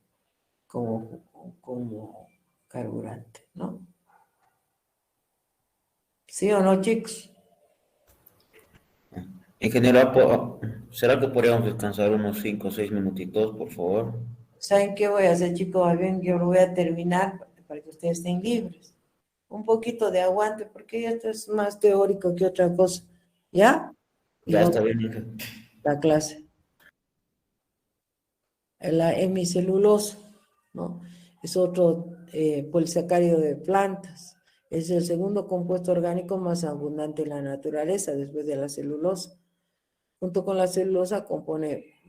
como carburante, ¿no? ¿Sí o no, chicos? En general, ¿será que podríamos descansar unos 5 o 6 minutitos, por favor? ¿Saben qué voy a hacer, chicos? Más bien, yo lo voy a terminar para que ustedes estén libres. Un poquito de aguante, porque esto es más teórico que otra cosa. ¿Ya? Y Ya vamos está bien, hija. a la clase. La hemicelulosa, ¿no? Es otro polisacárido de plantas. Es el segundo compuesto orgánico más abundante en la naturaleza después de la celulosa. Junto con la celulosa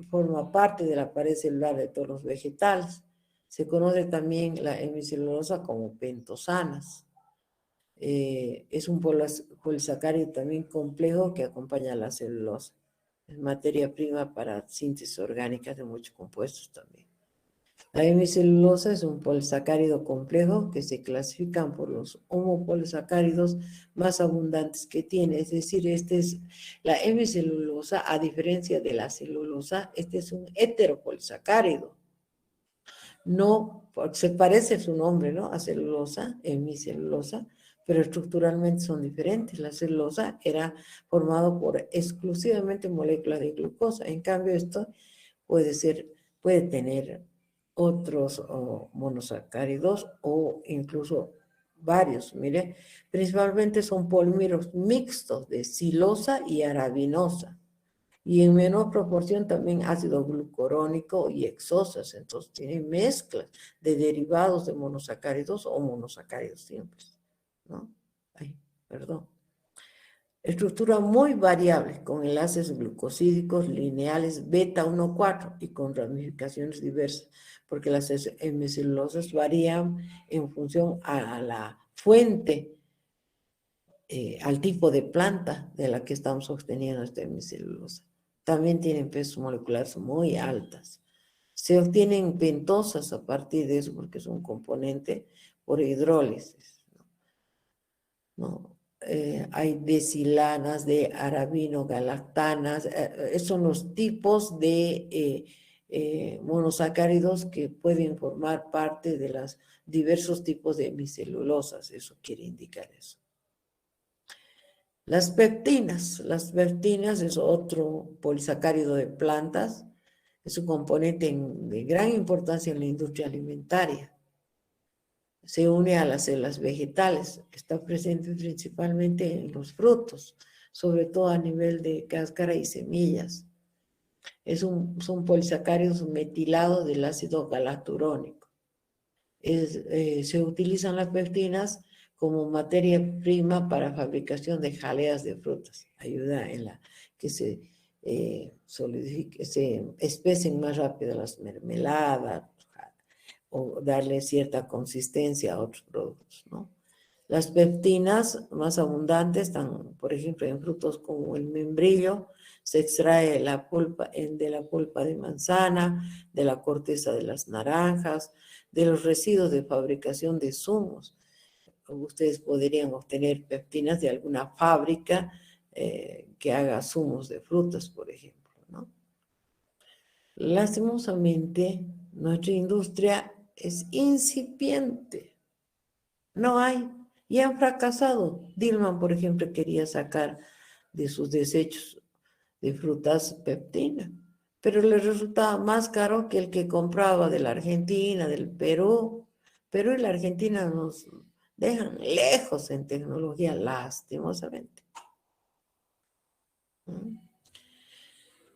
forma parte de la pared celular de todos los vegetales. Se conoce también la hemicelulosa como pentosanas. Es un polisacárido también complejo que acompaña a la celulosa. Es materia prima para síntesis orgánicas de muchos compuestos también. La hemicelulosa es un polisacárido complejo que se clasifican por los homopolisacáridos más abundantes que tiene. Es decir, la hemicelulosa, a diferencia de la celulosa, este es un heteropolisacárido. No, se parece su nombre, ¿no? A celulosa, hemicelulosa, pero estructuralmente son diferentes. La celulosa era formado por exclusivamente moléculas de glucosa. En cambio, esto puede tener otros monosacáridos o incluso varios. Mire, principalmente son polímeros mixtos de silosa y arabinosa. Y en menor proporción también ácido glucurónico y hexosas. Entonces tienen mezclas de derivados de monosacáridos o monosacáridos simples, ¿no? Ay, perdón. Estructura muy variable, con enlaces glucosídicos lineales beta 1,4 y con ramificaciones diversas, porque las hemicelulosas varían en función a la fuente, al tipo de planta de la que estamos obteniendo esta hemicelulosa. También tienen pesos moleculares muy altas. Se obtienen pentosas a partir de eso porque es un componente por hidrólisis, ¿no? Hay desilanas, de arabinogalactanas, son los tipos de monosacáridos que pueden formar parte de los diversos tipos de hemicelulosas, eso quiere indicar eso. Las pectinas es otro polisacárido de plantas, es un componente de gran importancia en la industria alimentaria. Se une a las células vegetales, está presente principalmente en los frutos, sobre todo a nivel de cáscara y semillas. Son polisacáridos metilados del ácido galacturónico. Se utilizan las pectinas como materia prima para fabricación de jaleas de frutas. Ayuda en la que se solidifique, se espesen más rápido las mermeladas, o darle cierta consistencia a otros productos, ¿no? Las pectinas más abundantes están, por ejemplo, en frutos como el membrillo, se extrae la pulpa, de la pulpa de manzana, de la corteza de las naranjas, de los residuos de fabricación de zumos. Ustedes podrían obtener pectinas de alguna fábrica que haga zumos de frutas, por ejemplo, ¿no? Lastimosamente, nuestra industria es incipiente. No hay. Y han fracasado. Dilma, por ejemplo, quería sacar de sus desechos de frutas pectina, pero le resultaba más caro que el que compraba de la Argentina, del Perú. Perú y la Argentina nos dejan lejos en tecnología, lastimosamente.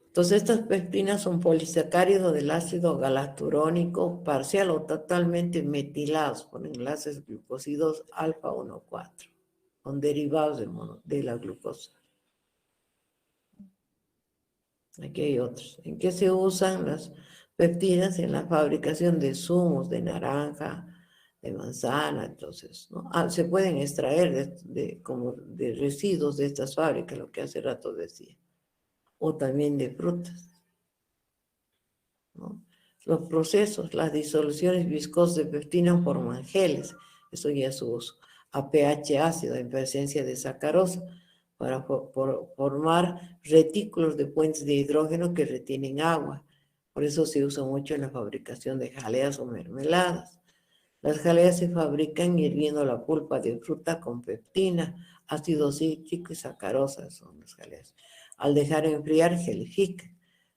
Entonces, estas pectinas son polisacáridos del ácido galacturónico parcial o totalmente metilados por enlaces glucósidos alfa 1,4, con derivados de la glucosa. Aquí hay otros. ¿En qué se usan las pectinas? En la fabricación de zumos de naranja, de manzana, entonces, ¿no? Se pueden extraer como de residuos de estas fábricas, lo que hace rato decía. O también de frutas, ¿no? Los procesos, las disoluciones viscosas de pectina forman geles, eso ya es su uso, a pH ácido en presencia de sacarosa, para formar retículos de puentes de hidrógeno que retienen agua. Por eso se usa mucho en la fabricación de jaleas o mermeladas. Las jaleas se fabrican hirviendo la pulpa de fruta con pectina, ácido cítrico y sacarosa, son las jaleas. Al dejar enfriar, gelifica.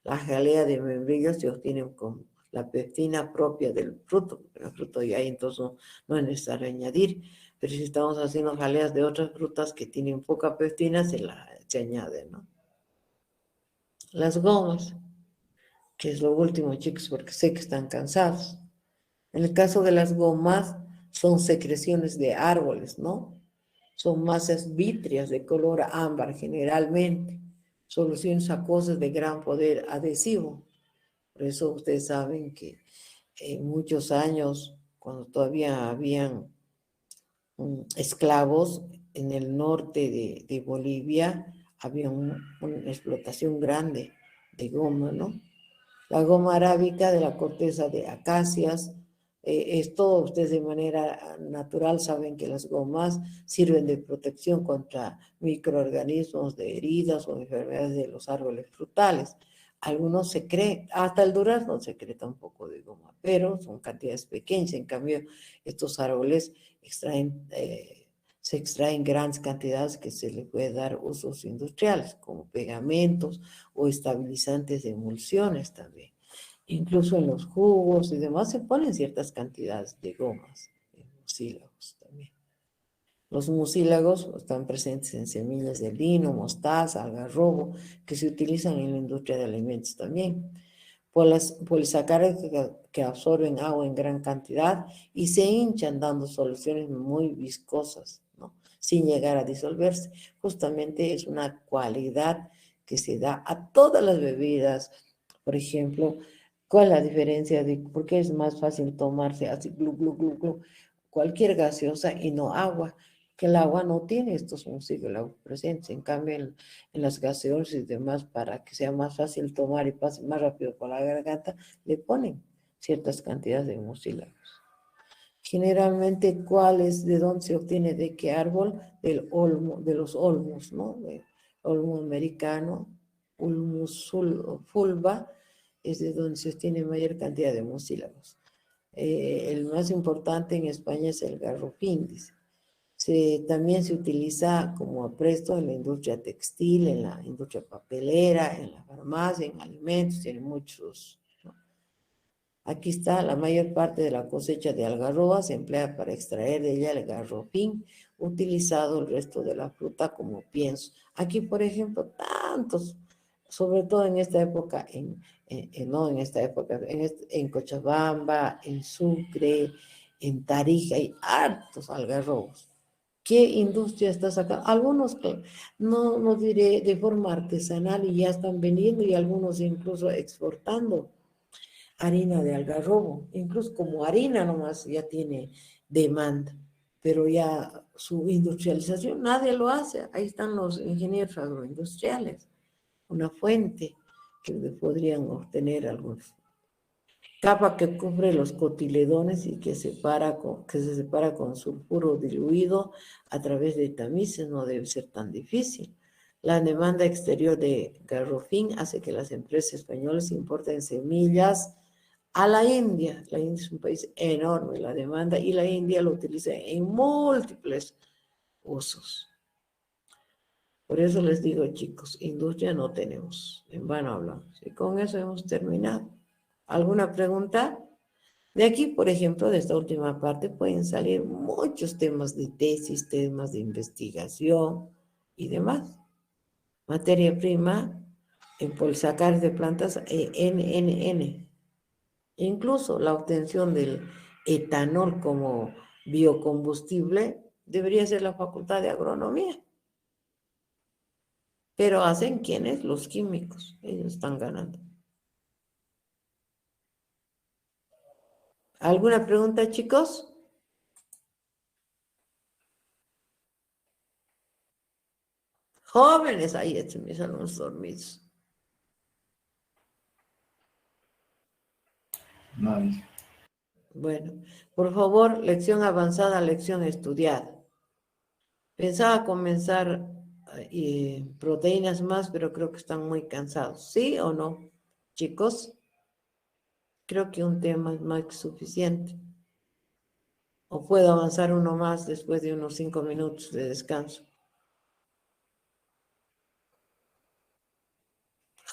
La jalea de membrillo se obtiene con la pectina propia del fruto, porque el fruto ya hay, entonces no es necesario añadir. Pero si estamos haciendo jaleas de otras frutas que tienen poca pectina, se añade, ¿no? Las gomas, que es lo último, chicos, porque sé que están cansados. En el caso de las gomas, son secreciones de árboles, ¿no? Son masas vítreas de color ámbar generalmente, soluciones acuosas de gran poder adhesivo. Por eso ustedes saben que en muchos años, cuando todavía habían esclavos en el norte de Bolivia, había una explotación grande de goma, ¿no? La goma arábica de la corteza de acacias, esto ustedes de manera natural saben que las gomas sirven de protección contra microorganismos de heridas o enfermedades de los árboles frutales. Algunos hasta el durazno secreta un poco de goma, pero son cantidades pequeñas. En cambio, estos árboles se extraen grandes cantidades que se les puede dar usos industriales, como pegamentos o estabilizantes de emulsiones también. Incluso en los jugos y demás se ponen ciertas cantidades de gomas, mucílagos también. Los mucílagos están presentes en semillas de lino, mostaza, algarrobo, que se utilizan en la industria de alimentos también. Polisacáridos que absorben agua en gran cantidad y se hinchan dando soluciones muy viscosas, ¿no? sin llegar a disolverse. Justamente es una cualidad que se da a todas las bebidas. Por ejemplo, ¿cuál es la diferencia de por qué es más fácil tomarse así, glu, glu, glu, glu, cualquier gaseosa y no agua? Que el agua no tiene estos mucílagos presentes. En cambio, en las gaseosas y demás, para que sea más fácil tomar y pase más rápido por la garganta, le ponen ciertas cantidades de mucílagos. Generalmente, ¿cuál es, de dónde se obtiene, de qué árbol? Del olmo, de los olmos, ¿no? Del olmo americano, Ulmus fulva, es de donde se obtiene mayor cantidad de mucílagos. El más importante en España es el garrofín, dice. También se utiliza como apresto en la industria textil, en la industria papelera, en la farmacia, en alimentos, tiene muchos, ¿no? Aquí está, la mayor parte de la cosecha de algarroba se emplea para extraer de ella el garrofín, utilizado el resto de la fruta como pienso. Aquí, por ejemplo, tantos, sobre todo en esta época, no en esta época, en Cochabamba, en Sucre, en Tarija, hay hartos algarrobos. ¿Qué industria está sacando? Algunos, no diré de forma artesanal y ya están vendiendo y algunos incluso exportando harina de algarrobo, incluso como harina nomás ya tiene demanda, pero ya su industrialización nadie lo hace. Ahí están los ingenieros agroindustriales, una fuente que podrían obtener algunos. Capa que cubre los cotiledones y que se separa con sulfuro diluido a través de tamices, no debe ser tan difícil. La demanda exterior de garrofín hace que las empresas españolas importen semillas a la India. La India es un país enorme, la demanda, y la India lo utiliza en múltiples usos. Por eso les digo, chicos, industria no tenemos, en vano hablamos. Y con eso hemos terminado. ¿Alguna pregunta? De aquí, por ejemplo, de esta última parte, pueden salir muchos temas de tesis, temas de investigación y demás. Materia prima, en polisacares de plantas, NNN. Incluso la obtención del etanol como biocombustible debería ser la Facultad de Agronomía. Pero hacen ¿quiénes? Los químicos. Ellos están ganando. ¿Alguna pregunta, chicos? Jóvenes, ahí están los dormidos. Nadie. Bueno, por favor, lección avanzada, lección estudiada. Pensaba comenzar proteínas más, pero creo que están muy cansados. ¿Sí o no, chicos? Creo que un tema es más que suficiente. O puedo avanzar uno más después de unos 5 minutos de descanso.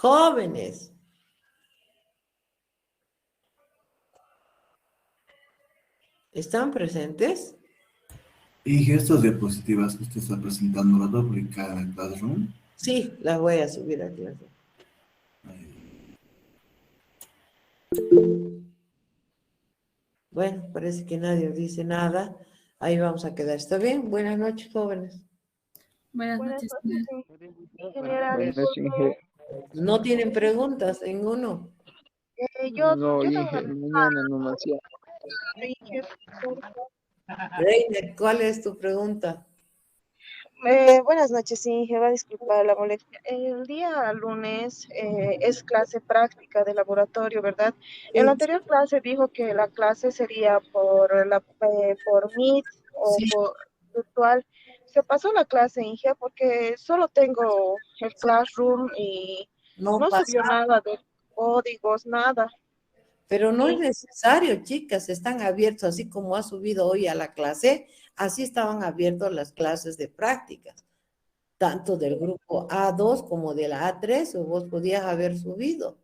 Jóvenes. ¿Están presentes? Y estas diapositivas que usted está presentando, ¿las va a publicar en el Classroom? Sí, las voy a subir aquí. Bueno, parece que nadie dice nada. Ahí vamos a quedar. ¿Está bien? Buenas noches, jóvenes. Buenas Buenas noches. noches, ingeniera. Buenas noches, Inge. ¿No tienen preguntas en uno? No, Yo tengo Inge, mañana nomás ya. una Inge, Reina, ¿cuál es tu pregunta? buenas noches, Inge, va a disculpar la molestia. El día lunes es clase práctica de laboratorio, ¿verdad? En la Sí, anterior clase dijo que la clase sería por Meet o sí, por virtual. Se pasó la clase, Inge, porque solo tengo el Classroom y no no pasa. subió nada de códigos, nada. Pero no es Y necesario, chicas, están abiertos, así como ha subido hoy a la clase, así estaban abiertos las clases de prácticas, tanto del grupo A2 como de la A3, o vos podías haber subido,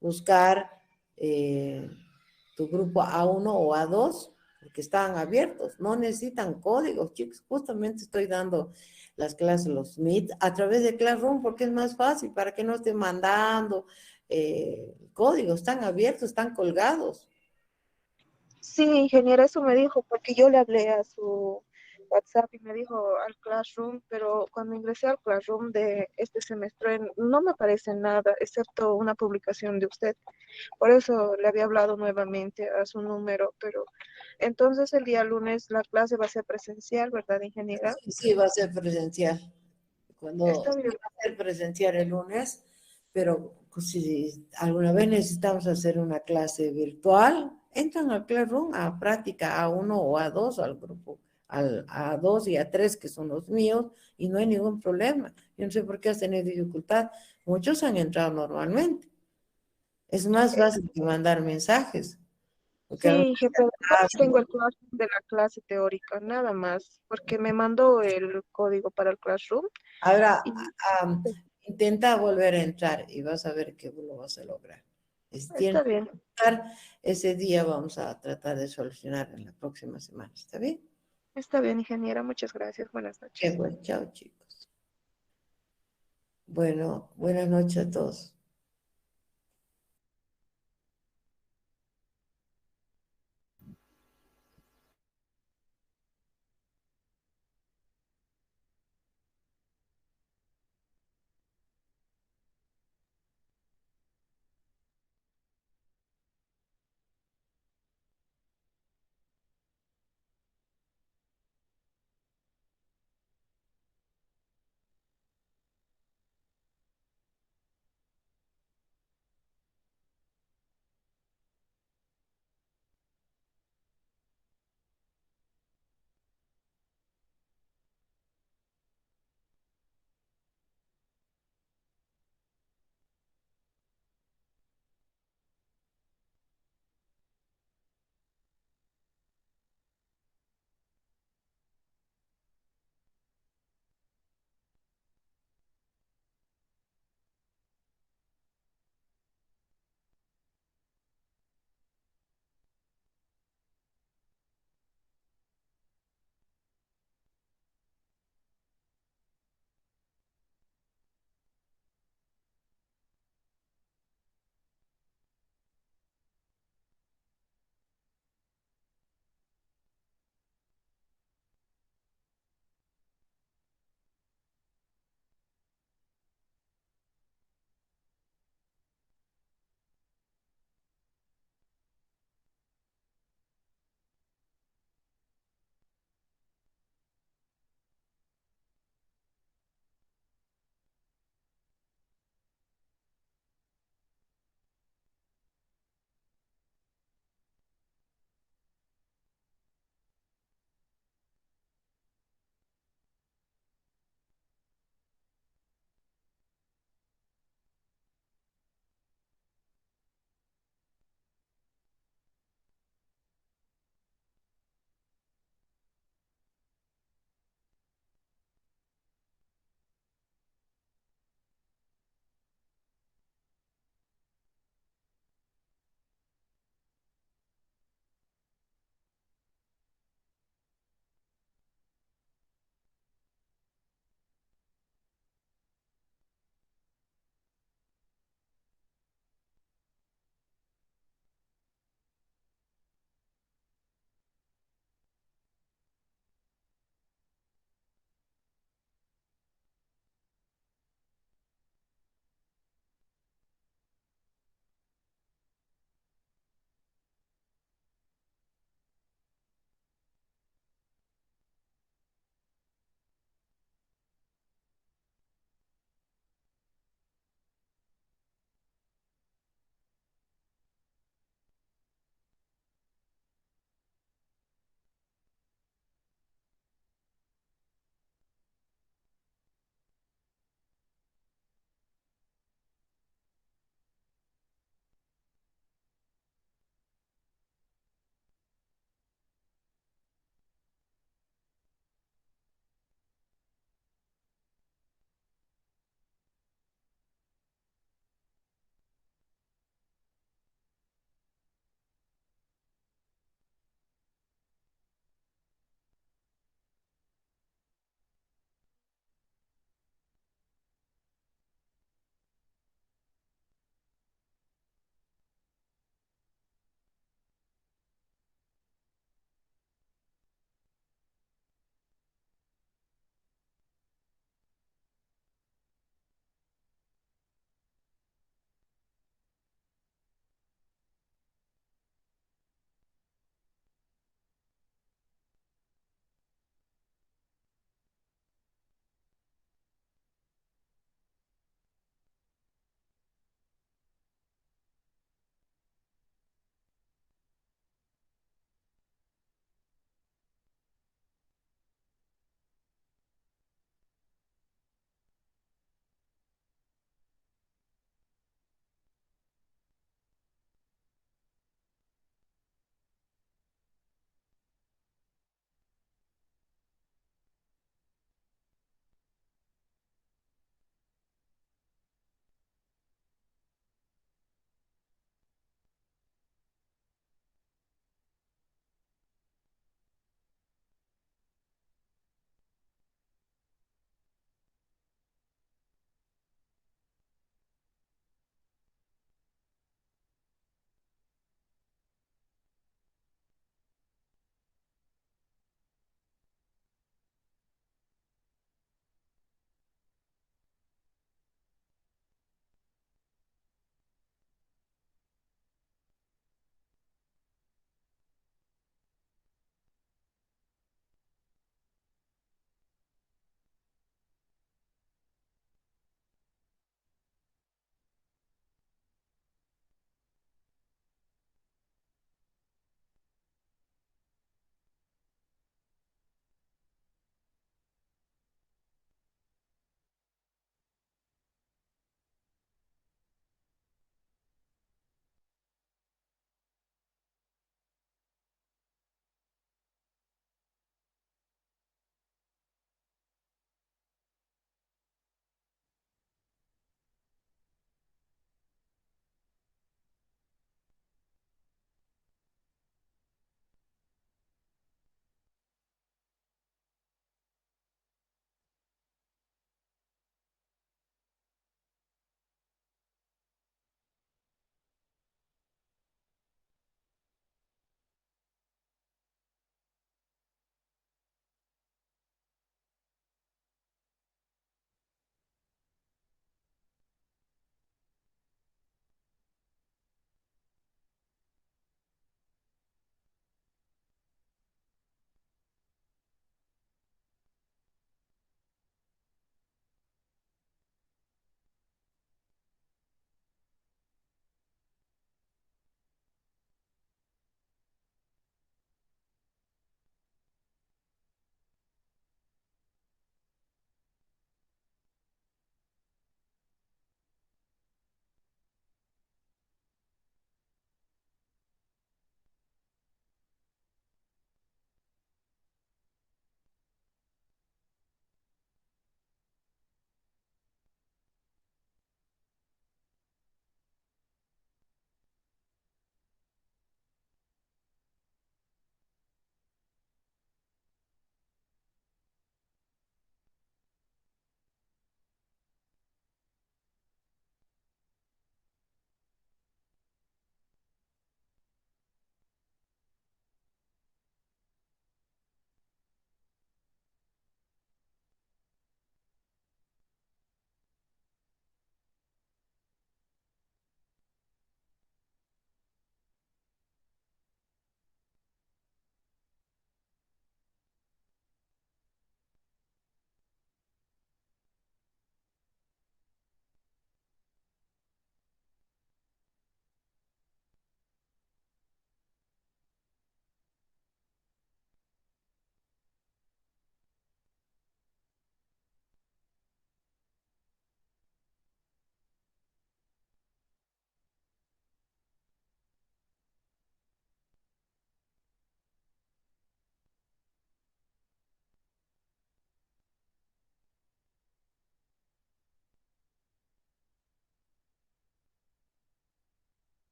buscar tu grupo A1 o A2, porque estaban abiertos, no necesitan códigos, chicos, justamente estoy dando las clases, los Meet, a través de Classroom, porque es más fácil, para que no estén mandando códigos, están abiertos, están colgados. sí, ingeniera, eso me dijo, porque yo le hablé a WhatsApp y me dijo al Classroom, pero cuando ingresé al Classroom de este semestre no me aparece nada, excepto una publicación de usted. Por eso le había hablado nuevamente a su número, pero entonces el día lunes la clase va a ser presencial, ¿verdad, ingeniera? Sí, sí, va a ser presencial. Cuando Está sí bien. va a ser presencial el lunes, pero pues, si alguna vez necesitamos hacer una clase virtual, entran al Classroom a práctica A1 o A2 al grupo, al A2 y A3 que son los míos, y no hay ningún problema. Yo no sé por qué has tenido dificultad. Muchos han entrado normalmente. Es más fácil que mandar mensajes. Porque Sí, jefe, solo ah, tengo el Classroom de la clase teórica, nada más, porque me mandó el código para el Classroom ahora, y intenta volver a entrar y vas a ver que lo vas a lograr. Si tienes está que bien, entrar, ese día vamos a tratar de solucionar en la próxima semana. ¿Está bien? ingeniera, muchas gracias, buenas Qué noches. bueno, chao chicos. Bueno, buenas noches a todos.